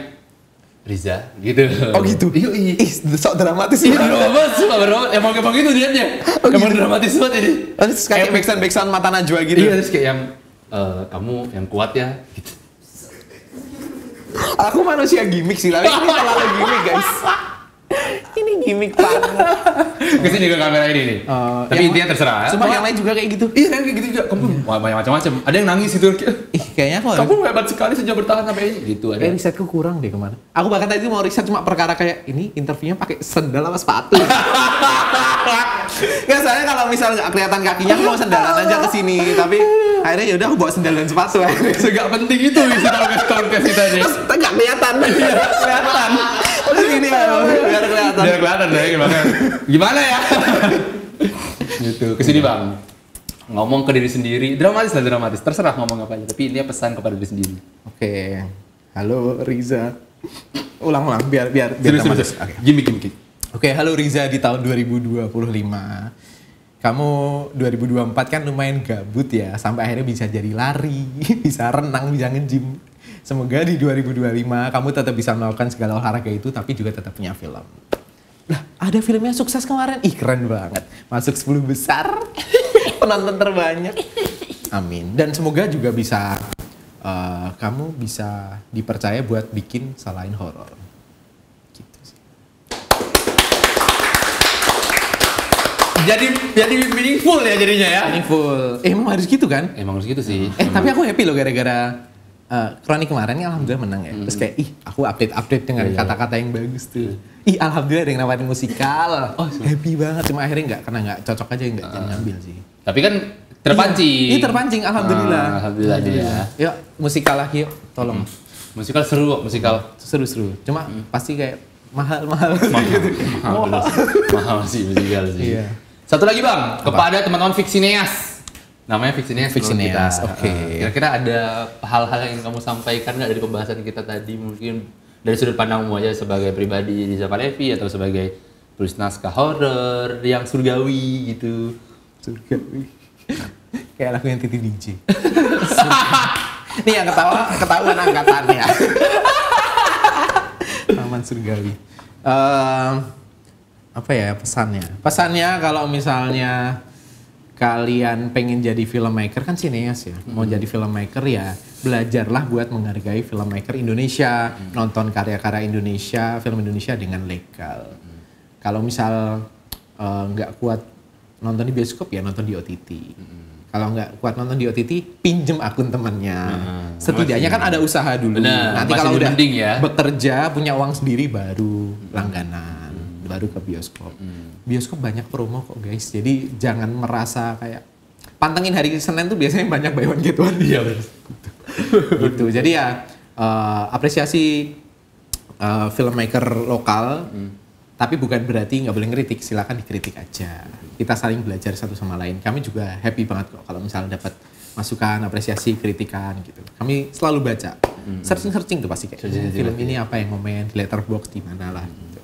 Riza gitu. Oh gitu? Ih, sok dramatis. Iya dramatis, emang gitu niatnya. Emang dramatis banget ini. Terus kayak backsound mata Najwa gitu. Iya, terus kayak yang kamu yang kuat ya gitu. Aku manusia gimmick sih, tapi ini terlalu gimmick guys. Ini gimmick banget. Kesini ke kamera ini nih. Tapi intinya terserah. Cuma yang lain juga kayak gitu. Iya kan kayak gitu juga. Kamu banyak macam-macam. Ada yang nangis itu. Kayaknya kamu hebat sekali sejauh bertahan sampai ini. Gitu ada. Kayak risetku kurang deh kemana. Aku bahkan tadi mau riset cuma perkara kayak ini interviewnya pakai sendal apa sepatu. Nggak, soalnya kalau misalnya nggak kelihatan kakinya aku mau sendalan aja ke sini. Tapi akhirnya yaudah aku bawa sendal dan sepatu. Segak penting itu isi podcast kita nih. Nggak kelihatan. Kelihatan. Terus gini biar kelihatan. Biar kelihatan deh gimana ya? Gitu. Kesini Bang. Ngomong ke diri sendiri, dramatis. Terserah ngomong apa aja, tapi ini pesan kepada diri sendiri. Oke. Halo Riza. Ulang biar serius. Gimmick. Oke, halo Riza di tahun 2025. Kamu 2024 kan lumayan gabut ya, sampai akhirnya bisa jadi lari, bisa renang, bisa nge-gym. Semoga di 2025 kamu tetap bisa melakukan segala olahraga itu, tapi juga tetap punya film. Lah, ada filmnya sukses kemarin. Ih, keren banget. Masuk 10 besar. Penonton terbanyak. Amin. Dan semoga juga bisa kamu bisa dipercaya buat bikin selain horor. Gitu sih. jadi meaningful ya jadinya ya. Meaningful. Emang harus gitu kan? Emang harus gitu sih. Tapi aku happy loh gara-gara Kronik kemarin ya alhamdulillah menang ya. Terus kayak aku update dengan kata-kata yang bagus tuh. Alhamdulillah ada yang nawarin musikal. Happy banget, cuma akhirnya nggak cocok aja, nggak ngambil sih. Tapi kan terpancing. Iya terpancing, alhamdulillah. Alhamdulillah dia. Yuk musikal lagi yuk, tolong. Musikal seru kok, musikal. Seru. Cuma pasti kayak mahal. Mahal sih musikal sih. Iya. Satu lagi Bang, kepada teman-teman Fiksineas. Namanya Fiksineas. Oke. Kira-kira ada hal-hal yang ingin kamu sampaikan nggak dari pembahasan kita tadi? Mungkin dari sudut pandangmu aja sebagai pribadi Riza Palevi atau sebagai penulis naskah horor yang surgawi gitu. Surgawi. Kayak lagu yang Titi DJ. Ini yang ketahuan angkatannya. Taman surgawi. Apa ya pesannya? Pesannya kalau misalnya kalian pengen jadi filmmaker kan sineas ya. Mau jadi filmmaker ya belajarlah buat menghargai filmmaker Indonesia, nonton karya-karya Indonesia, film Indonesia dengan legal. Kalau misal nggak kuat nonton di bioskop ya nonton di OTT. Kalau nggak kuat nonton di OTT, pinjem akun temannya. Setidaknya kan ada usaha dulu. Nanti kalau udah bekerja, punya uang sendiri baru langganan, baru ke bioskop. Bioskop banyak promo kok guys, jadi jangan merasa kayak pantengin hari Senin tuh biasanya banyak buy one get one dia. Gitu. Jadi ya apresiasi filmmaker lokal. Tapi bukan berarti nggak boleh ngeritik, silakan dikritik aja. Kita saling belajar satu sama lain. Kami juga happy banget kok kalau misalnya dapat masukan, apresiasi, kritikan gitu. Kami selalu baca, searching tuh pasti kayak film ini apa yang komen, di Letterboxd di mana lah. Gitu.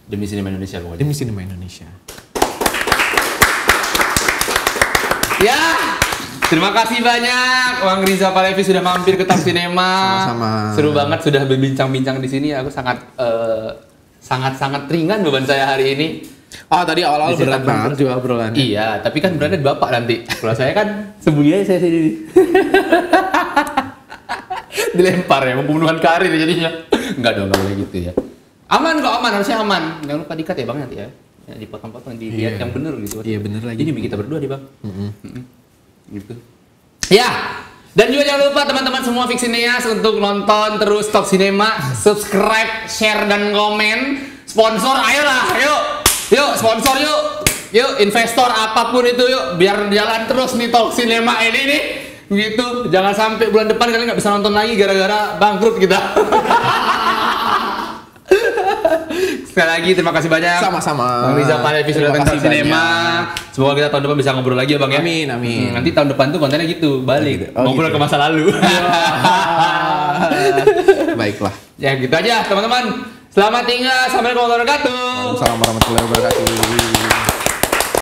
Demi sinema Indonesia pokoknya. Demi sinema Indonesia. Ya, terima kasih banyak Bang Riza Palevi sudah mampir ke Talk Cinema. Sama-sama. Seru banget sudah berbincang-bincang di sini. Aku sangat ringan beban saya hari ini. Tadi awal-awal berat banget juga obrolannya. Iya, tapi kan beratnya Bapak nanti. Kalau saya kan sembunyi aja saya sendiri. Dilempar ya, pembunuhan karir jadinya. Enggak dong, enggak boleh gitu ya. Aman kok, harusnya aman. Jangan lupa dikat ya Bang nanti ya. Dipotong-potong, dilihat yang bener gitu. Iya bener lagi. Ini kita berdua nih Bang. Gitu. Ya, dan juga jangan lupa teman-teman semua Fiksineas untuk nonton terus Talk Cinema, subscribe, share, dan komen. Sponsor, ayolah, yuk sponsor yuk, investor apapun itu yuk, biar jalan terus nih Talk Cinema ini nih. Gitu, jangan sampai bulan depan kalian nggak bisa nonton lagi gara-gara bangkrut kita. Sekali lagi terima kasih banyak. Sama-sama. Bang Riza Palevi sudah datang ke Cinema. Semoga kita tahun depan bisa ngobrol lagi ya Bang ya. Amin. Nanti tahun depan tuh kontennya gitu, balik. Ngobrol ke masa lalu. Baiklah. Ya gitu aja teman-teman. Selamat tinggal. Assalamualaikum warahmatullahi wabarakatuh. Waalaikumsalam warahmatullahi wabarakatuh.